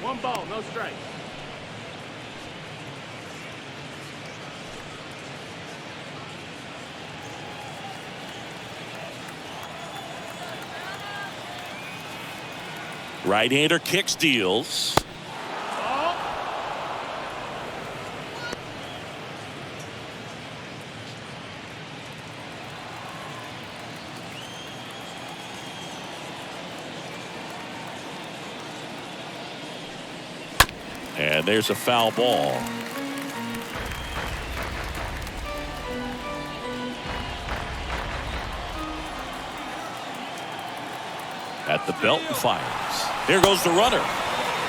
D: 1 ball, no strikes.
A: Right-hander kicks, deals. And there's a foul ball. At the belt and fires. There goes the runner.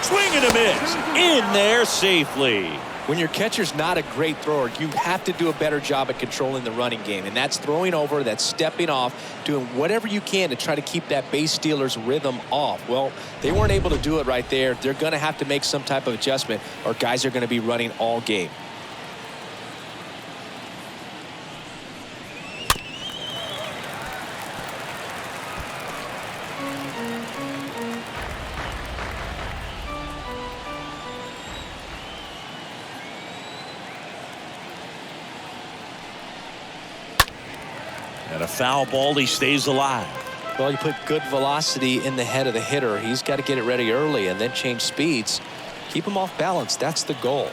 A: Swing and a miss. In there safely.
B: When your catcher's not a great thrower, you have to do a better job at controlling the running game. And that's throwing over, that's stepping off, doing whatever you can to try to keep that base stealer's rhythm off. Well, they weren't able to do it right there. They're going to have to make some type of adjustment, or guys are going to be running all game.
A: And a foul ball, he stays alive.
B: Well, you put good velocity in the head of the hitter. He's got to get it ready early and then change speeds. Keep him off balance. That's the goal.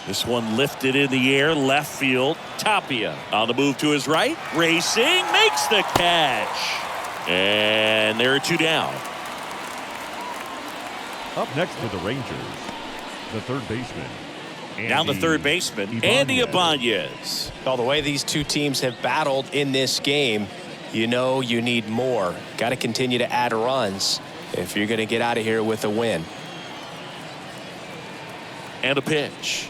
A: This one lifted in the air, left field. Tapia on the move to his right. Racing, makes the catch. And there are 2 down.
C: Up next for the Rangers, the third baseman.
A: Down the third baseman, Andy Ibanez.
B: Well, the way these two teams have battled in this game, you know you need more. Got to continue to add runs if you're going to get out of here with a win.
A: And a pitch.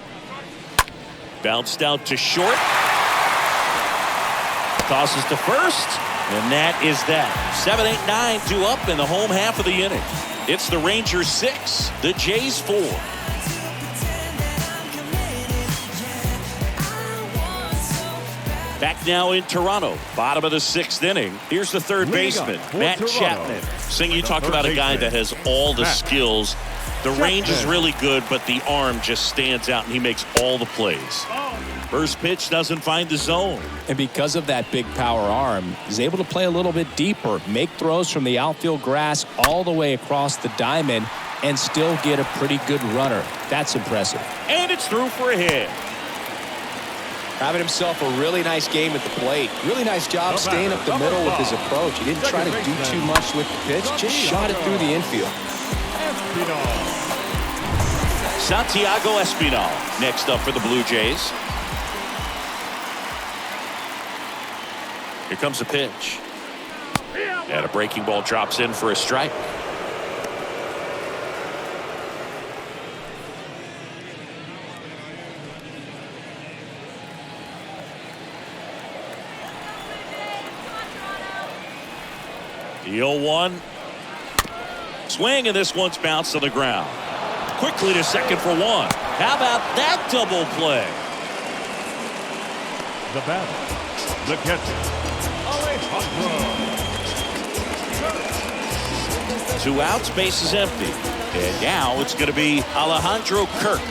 A: Bounced out to short. Tosses to first. And that is that. 7, 8, 9, 2 up in the home half of the inning. It's the Rangers 6, the Jays 4. Back now in Toronto, bottom of the 6th inning. Here's the third baseman, Matt Chapman. Sing, you talked about a guy that has all the skills. The range is really good, but the arm just stands out, and he makes all the plays. First pitch doesn't find the zone.
B: And because of that big power arm, he's able to play a little bit deeper, make throws from the outfield grass all the way across the diamond, and still get a pretty good runner. That's impressive.
A: And it's through for a hit.
B: Having himself a really nice game at the plate. Really nice job staying up the middle with his approach. He didn't try to do too much with the pitch, just shot it through the infield.
A: Santiago Espinal next up for the Blue Jays. Here comes a pitch. And a breaking ball drops in for a strike. The 0-1. Swing, and this one's bounced to the ground. Quickly to second for 1. How about that double play?
C: The batter, the catcher, Alejandro.
A: 2 outs, base is empty. And now it's going to be Alejandro Kirk.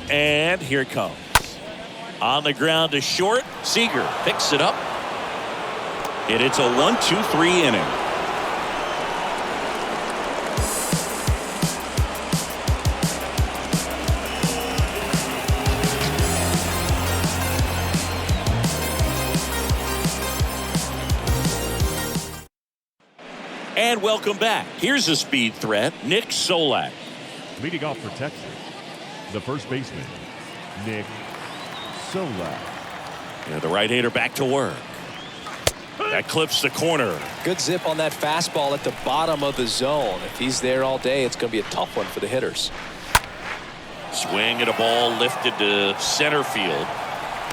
A: And here it comes. On the ground to short. Seager picks it up. And it's a 1-2-3 inning. And welcome back. Here's a speed threat, Nick Solak.
C: Leading off for Texas, the first baseman, Nick Solak.
A: And the right-hander back to work. That clips the corner.
B: Good zip on that fastball at the bottom of the zone. If he's there all day, it's going to be a tough one for the hitters.
A: Swing at a ball lifted to center field.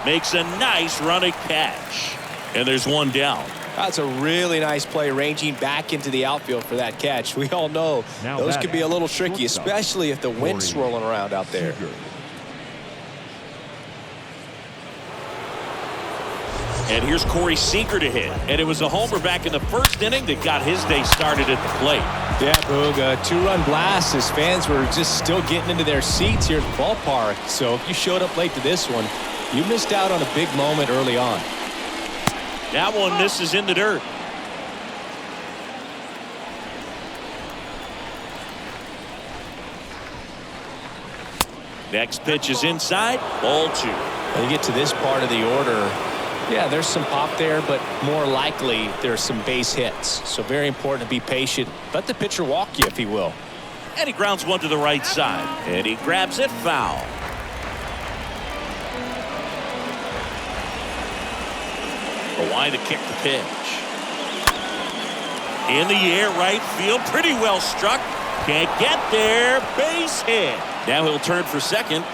A: Makes a nice running catch. And there's 1 down.
B: That's a really nice play, ranging back into the outfield for that catch. We all know those could be a little tricky, especially if the wind's swirling around out there.
A: And here's Corey Seager to hit. And it was a homer back in the first inning that got his day started at the plate.
B: Yeah, Boog, a two-run blast as fans were just still getting into their seats here at the ballpark. So if you showed up late to this one, you missed out on a big moment early on.
A: That one misses in the dirt. Next pitch is inside. Ball 2.
B: When you get to this part of the order, yeah, there's some pop there, but more likely there's some base hits. So very important to be patient. Let the pitcher walk you if he will.
A: And he grounds one to the right side. And he grabs it foul. Why to kick the pitch. In the air, right field. Pretty well struck. Can't get there. Base hit. Now he'll turn for second.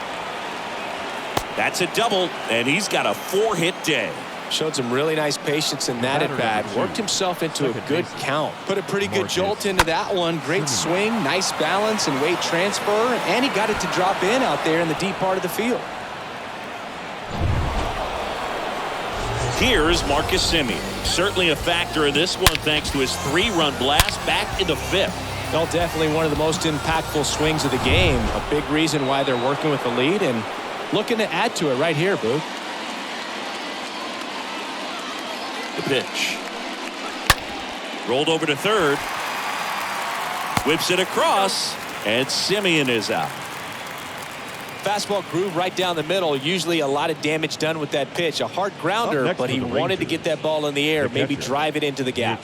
A: That's a double, and he's got a 4-hit day.
B: Showed some really nice patience in that at bat. Worked himself into a good count. Put a pretty good jolt into that one. Great swing, nice balance and weight transfer, and he got it to drop in out there in the deep part of the field.
A: Here's Marcus Semien. Certainly a factor in this one thanks to his 3-run blast back in the 5th.
B: Well, definitely one of the most impactful swings of the game. A big reason why they're working with the lead and looking to add to it right here, Boo.
A: The pitch. Rolled over to third. Whips it across, and Semien is out.
B: Fastball groove right down the middle. Usually a lot of damage done with that pitch. A hard grounder, but he wanted to get that ball in the air, maybe drive it into the gap.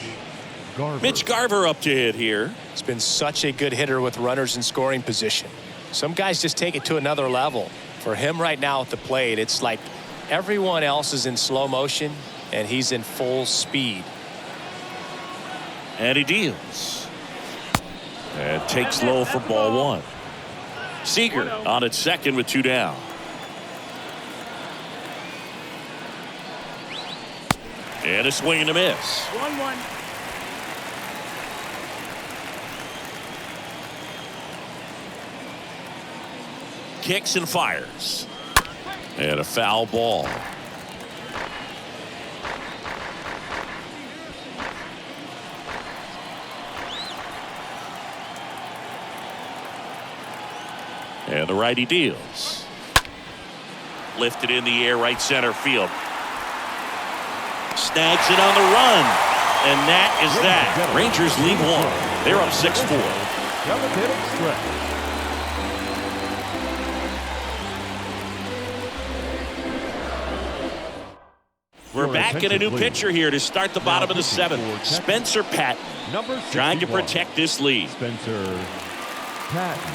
A: Mitch Garver up to hit here.
B: He's been such a good hitter with runners in scoring position. Some guys just take it to another level. For him right now at the plate, it's like everyone else is in slow motion and he's in full speed.
A: And he deals. And takes low for ball 1. Seager on at second with 2 down. And a swing and a miss.
D: 1-1.
A: Kicks and fires. And a foul ball. And the righty deals. Lifted in the air, right center field. Snags it on the run. And that is that. Rangers lead 1. They're up 6-4. We're back in a new pitcher here to start the bottom of the 7th. Spencer Patton trying to protect this lead.
C: Spencer Patton.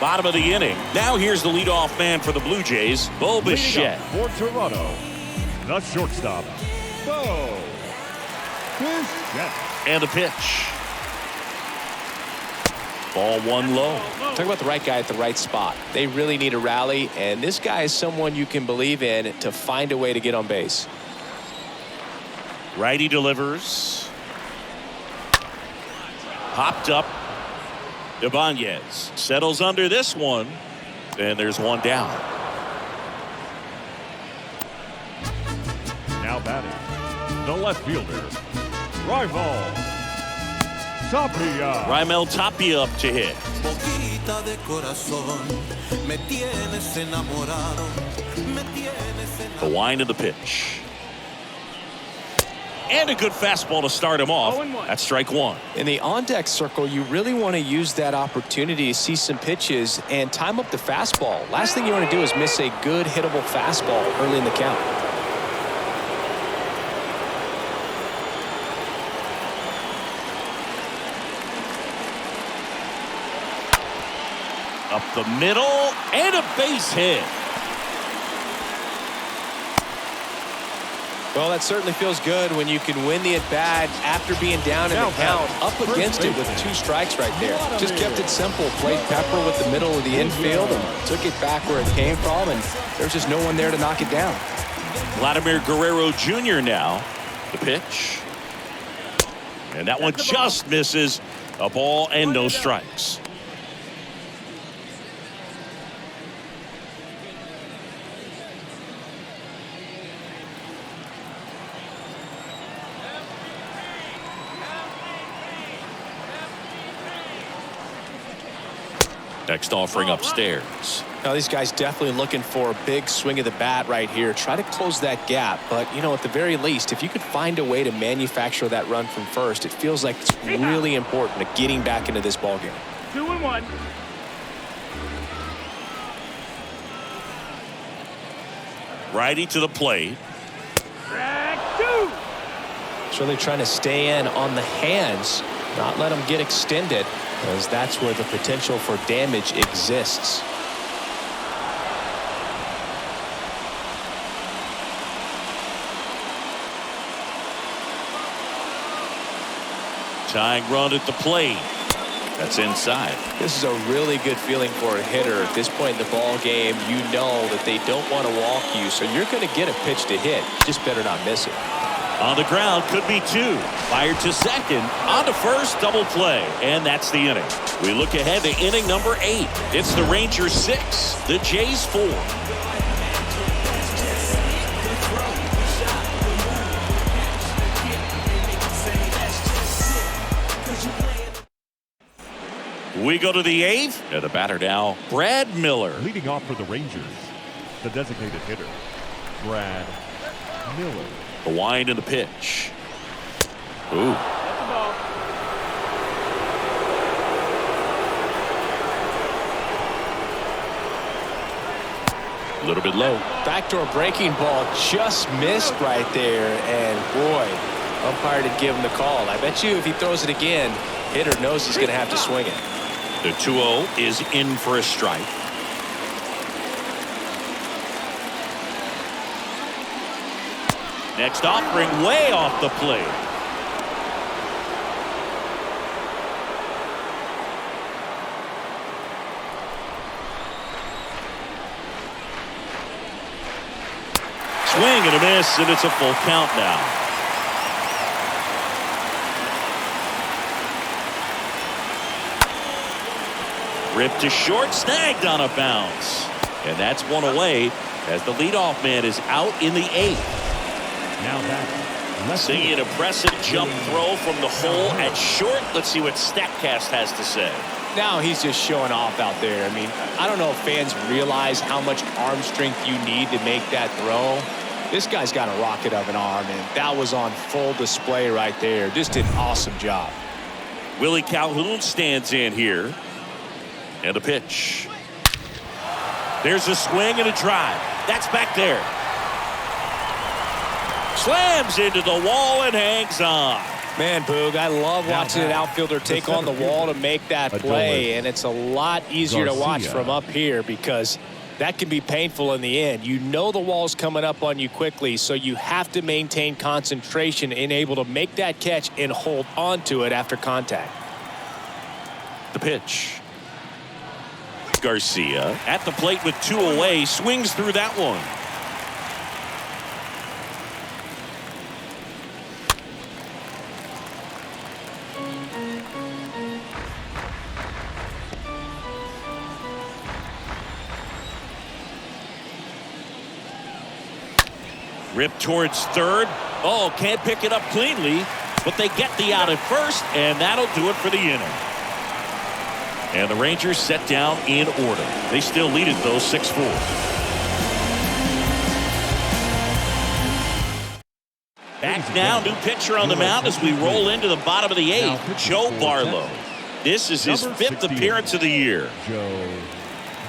A: Bottom of the inning. Now here's the leadoff man for the Blue Jays, Bo Bichette.
C: For Toronto, the shortstop, Bo Bichette.
A: And the pitch. Ball 1 low.
B: Talk about the right guy at the right spot. They really need a rally, and this guy is someone you can believe in to find a way to get on base.
A: Righty delivers. Popped up. Ibanez settles under this one, and there's 1 down.
C: Now batting, the left fielder,
A: Raimel Tapia up to hit. The wind of the pitch. And a good fastball to start him off. That's strike 1.
B: In the on-deck circle, you really want to use that opportunity to see some pitches and time up the fastball. Last thing you want to do is miss a good hittable fastball early in the count.
A: Up the middle and a base hit.
B: Well, that certainly feels good when you can win the at-bat after being down in the count, up against it with 2 strikes right there. Just kept it simple, played pepper with the middle of the infield and took it back where it came from, and there's just no one there to knock it down.
A: Vladimir Guerrero Jr. now. The pitch. And that one just misses. A ball and no strikes. Next offering upstairs.
B: Now these guys definitely looking for a big swing of the bat right here. Try to close that gap. But, you know, at the very least, if you could find a way to manufacture that run from first, it feels like it's really important to getting back into this ballgame.
D: 2-1.
A: Righty to the plate.
D: Track 2.
B: So they're trying to stay in on the hands, not let them get extended, as that's where the potential for damage exists.
A: Tying run at the plate. That's inside.
B: This is a really good feeling for a hitter. At this point in the ball game, you know that they don't want to walk you, so you're going to get a pitch to hit. You just better not miss it.
A: On the ground, could be 2. Fired to second. On to first, double play. And that's the inning. We look ahead to inning number 8. It's the Rangers 6, the Jays 4. We go to the 8th. And the batter now, Brad Miller.
C: Leading off for the Rangers, the designated hitter, Brad Miller.
A: The wind and the pitch. Ooh. A little bit low.
B: Backdoor breaking ball just missed right there, and boy, umpire did give him the call. I bet you if he throws it again, hitter knows he's going to have to swing it.
A: The 2-0 is in for a strike. Next offering way off the plate. Swing and a miss, and it's a full count now. Ripped to short, snagged on a bounce. And that's one away as the leadoff man is out in the 8th.
C: Now that
A: Seeing an impressive jump throw from the hole at short. Let's see what StatCast has to say.
B: Now he's just showing off out there. I mean, I don't know if fans realize how much arm strength you need to make that throw. This guy's got a rocket of an arm, and that was on full display right there. Just did an awesome job.
A: Willie Calhoun stands in here. And a pitch. There's a swing and a drive. That's back there. Slams into the wall and hangs on.
B: Man, Boog, I love watching an outfielder take on the wall to make that play, and it's a lot easier to watch from up here because that can be painful in the end. You know the wall's coming up on you quickly, so you have to maintain concentration and able to make that catch and hold on to it after contact.
A: The pitch. Garcia at the plate with 2 away, swings through that one. Ripped towards third. Oh, can't pick it up cleanly, but they get the out at first, and that'll do it for the inning. And the Rangers set down in order. They still lead it, though, 6-4. Back now, new pitcher on the mound as we roll into the bottom of the 8th, Joe Barlow. This is his 5th appearance of the year.
C: Joe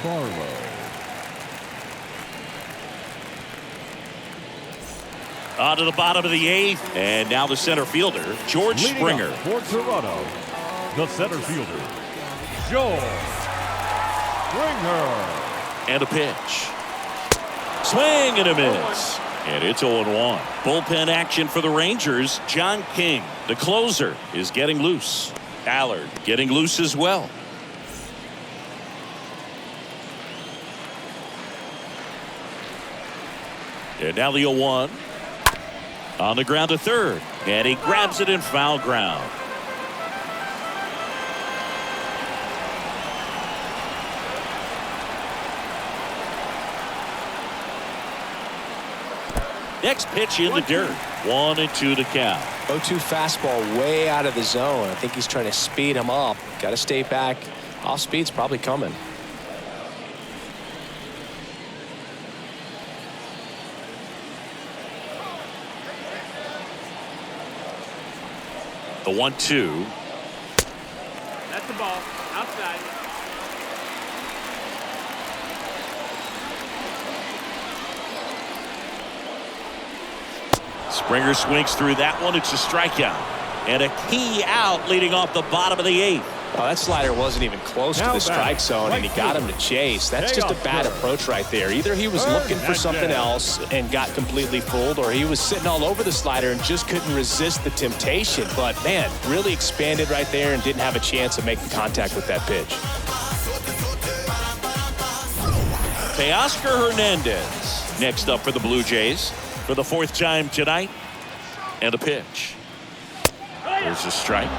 C: Barlow.
A: On to the bottom of the 8th, and now the center fielder, George Springer.
C: For Toronto, the center fielder, George Springer.
A: And a pitch. Swing and a miss. And it's 0-1. Bullpen action for the Rangers. John King, the closer, is getting loose. Allard getting loose as well. And now the 0-1. On the ground to third. And he grabs it in foul ground. Next pitch in the dirt. 1-2 the count.
B: 0-2 fastball way out of the zone. I think he's trying to speed him up. Got to stay back. Off speed's probably coming.
A: The 1-2.
D: That's the ball. Outside.
A: Springer swings through that one. It's a strikeout. And a key out leading off the bottom of the 8th.
B: Oh, that slider wasn't even close to the strike zone, and he got him to chase. That's just a bad approach right there. Either he was looking for something else and got completely fooled, or he was sitting all over the slider and just couldn't resist the temptation. But, man, really expanded right there and didn't have a chance of making contact with that pitch.
A: Teoscar Hernandez next up for the Blue Jays for the 4th time tonight. And a pitch. There's a strike.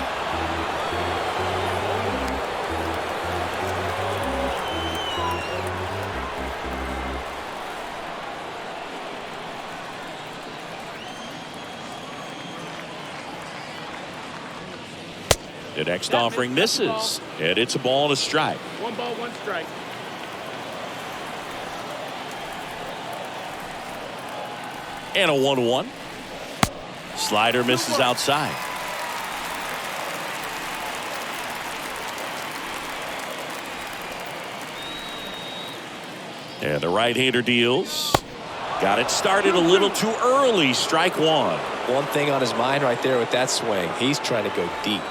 A: The next offering misses, and it's a ball and a strike.
D: 1 ball, 1 strike.
A: And a 1-1. Slider misses outside. And the right-hander deals. Got it started a little too early. Strike 1.
B: One thing on his mind right there with that swing. He's trying to go deep.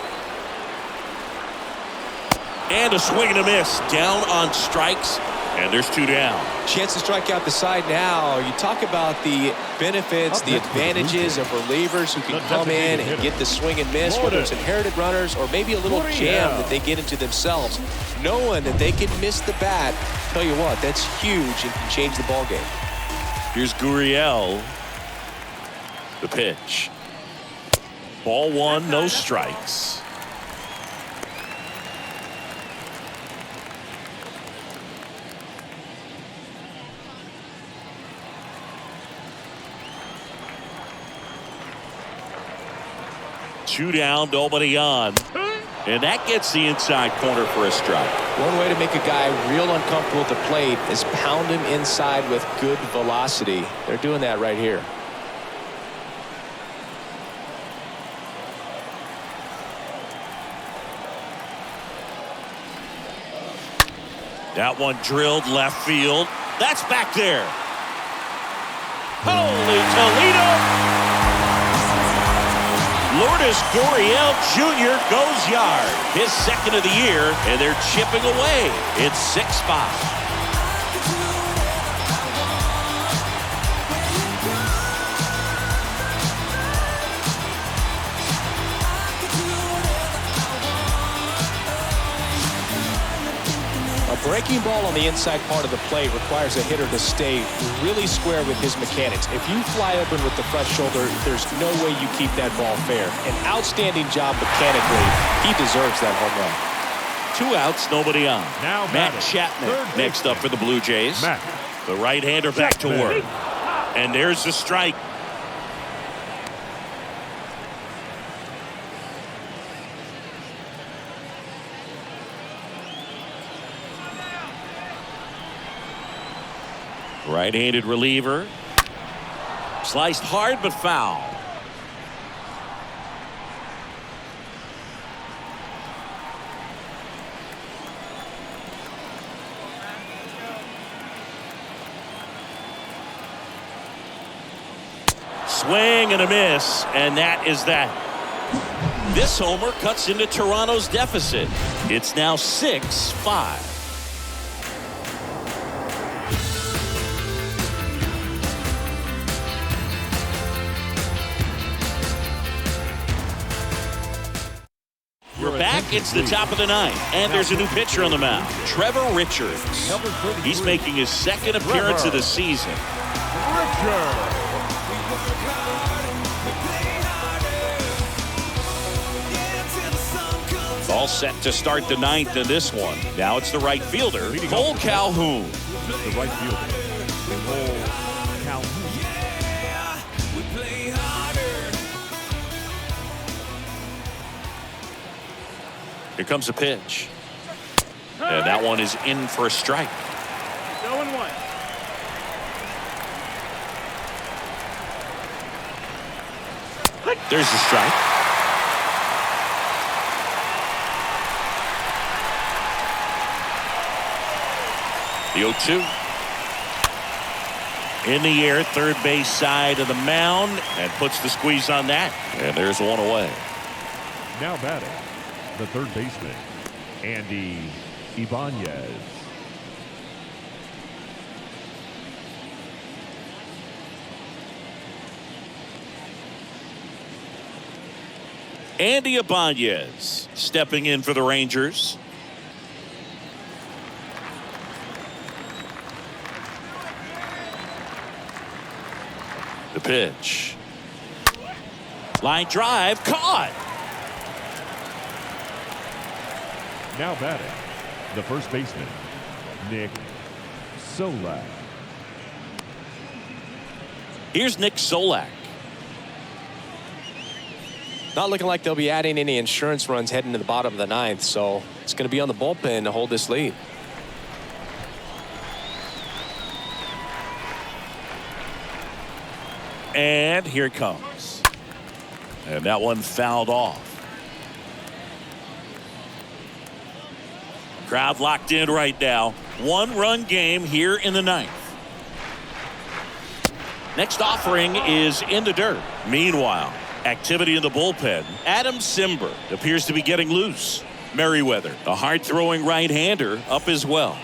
A: And a swing and a miss. Down on strikes. And there's 2 down.
B: Chance to strike out the side now. You talk about the benefits, the advantages of relievers who can come in and get the swing and miss, whether it's inherited runners or maybe a little jam that they get into themselves. Knowing that they can miss the bat, tell you what, that's huge and can change the ball game.
A: Here's Gurriel. The pitch. Ball 1, no strikes. Two down, nobody on. And that gets the inside corner for a strike.
B: One way to make a guy real uncomfortable at the plate is pound him inside with good velocity. They're doing that right here.
A: That one drilled left field. That's back there. Holy Toledo! Lourdes Gurriel Jr. goes yard. His 2nd of the year, and they're chipping away. It's 6-5.
B: A breaking ball on the inside part of the plate requires a hitter to stay really square with his mechanics. If you fly open with the front shoulder, there's no way you keep that ball fair. An outstanding job mechanically. He deserves that home run.
A: 2 outs, nobody on.
C: Now
A: Matt Chapman next up for the Blue Jays. The right-hander back to work. And there's the strike. Right-handed reliever. Sliced hard but foul. Swing and a miss, and that is that. This homer cuts into Toronto's deficit. It's now 6-5. It's the top of the ninth, and there's a new pitcher on the mound, Trevor Richards. He's making his second appearance of the season. All set to start the ninth in this one. Now it's the right fielder, Cole Calhoun.
C: The right fielder, Cole Calhoun.
A: Here comes a pitch. And that one is in for a strike.
D: 0-1.
A: There's the strike. The 0-2. In the air, third base side of the mound, and puts the squeeze on that. And there's one away.
C: Now batting, the third baseman, Andy Ibanez.
A: Andy Ibanez stepping in for the Rangers. The pitch. Line drive, caught.
C: Now batting, the first baseman, Nick Solak.
A: Here's Nick Solak.
B: Not looking like they'll be adding any insurance runs heading to the bottom of the ninth, so it's going to be on the bullpen to hold this lead.
A: And here it comes. And that one fouled off. Crowd locked in right now. One-run game here in the ninth. Next offering is in the dirt. Meanwhile, activity in the bullpen. Adam Simber appears to be getting loose. Merriweather, a hard-throwing right-hander, up as well.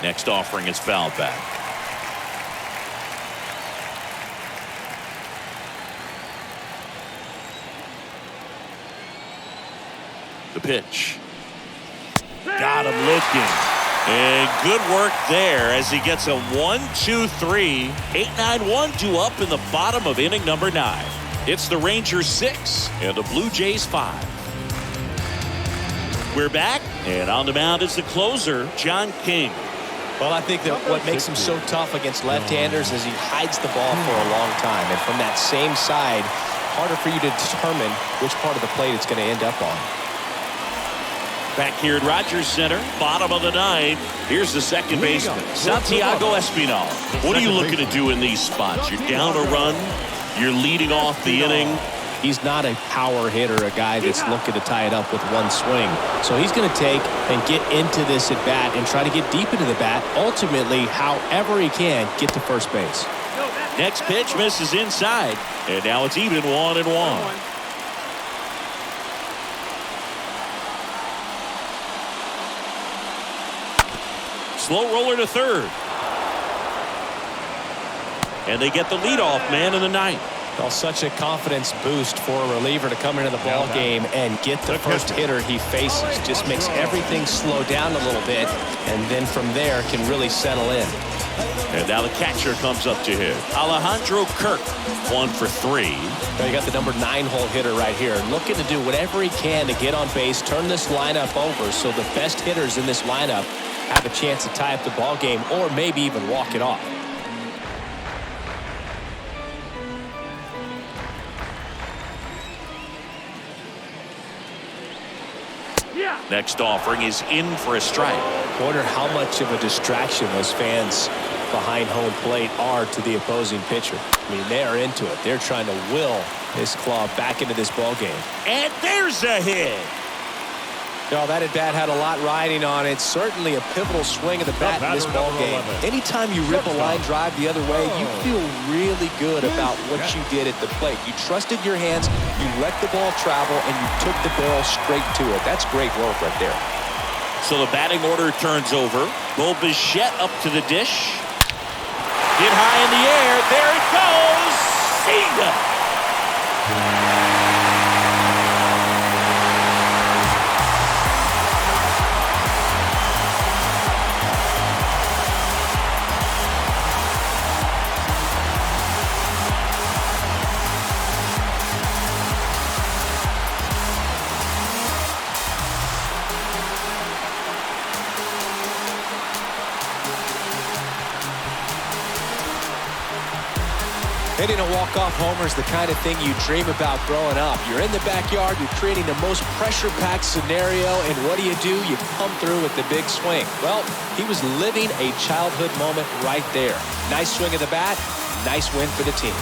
A: Next offering is fouled back. The pitch. Got him looking. And good work there as he gets a 1-2-3. 8-9-1 due up in the bottom of inning number 9. It's the Rangers 6 and the Blue Jays 5. We're back, and on the mound is the closer, John King.
B: Well, I think that what makes him so tough against left-handers is he hides the ball for a long time. And from that same side, harder for you to determine which part of the plate it's going to end up on.
A: Back here at Rogers Center, bottom of the 9th. Here's the second baseman, Santiago Espinal. What are you looking to do in these spots? You're down a run. You're leading off the inning.
B: He's not a power hitter, a guy that's looking to tie it up with one swing. So he's going to take and get into this at bat and try to get deep into the bat. Ultimately, however he can, get to first base.
A: Next pitch misses inside, and now it's even 1-1. Slow roller to third. And they get the leadoff man in the 9th.
B: Well, such a confidence boost for a reliever to come into the ball game and get the first hitter he faces. Just makes everything slow down a little bit, and then from there can really settle in.
A: And now the catcher comes up to hit. Alejandro Kirk, 1 for 3.
B: Now you got the number 9-hole hitter right here, looking to do whatever he can to get on base, turn this lineup over so the best hitters in this lineup have a chance to tie up the ball game or maybe even walk it off.
A: Next offering is in for a strike.
B: Wonder how much of a distraction those fans behind home plate are to the opposing pitcher. I mean, they are into it. They're trying to will this club back into this ball game.
A: And there's a hit.
B: No, that at-bat had a lot riding on it. Certainly a pivotal swing of the bat in this ball game. Anytime you rip a line drive the other way, you feel really good about what you did at the plate. You trusted your hands, you let the ball travel, and you took the barrel straight to it. That's great work right there.
A: So the batting order turns over. Bo Bichette up to the dish. Hit high in the air. There it goes. Sega.
B: Hitting a walk-off homer is the kind of thing you dream about growing up. You're in the backyard, you're creating the most pressure-packed scenario, and what do? You come through with the big swing. Well, he was living a childhood moment right there. Nice swing of the bat, nice win for the team.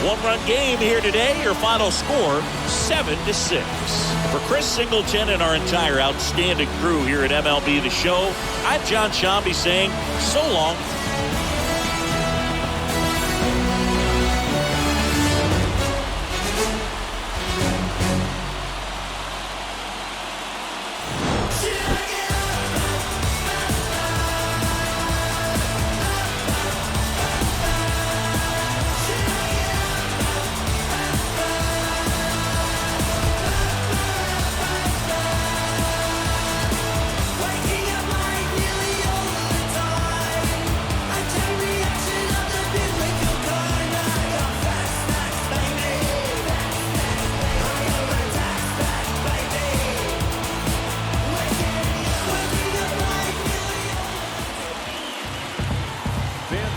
A: One-run game here today. Your final score, 7-6. For Chris Singleton and our entire outstanding crew here at MLB The Show, I'm Jon Sciambi saying so long.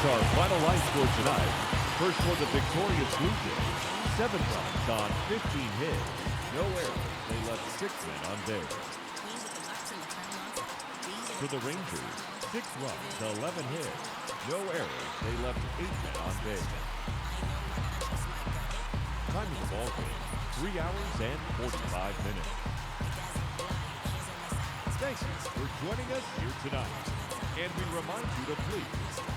C: Our final line score tonight. First for the victorious Blue Jays, 7 runs on 15 hits. No errors. They left 6 men on base. For the Rangers, 6 runs, 11 hits. No errors. They left 8 men on base. Time of the ball game, 3 hours and 45 minutes. Thank you for joining us here tonight. And we remind you to please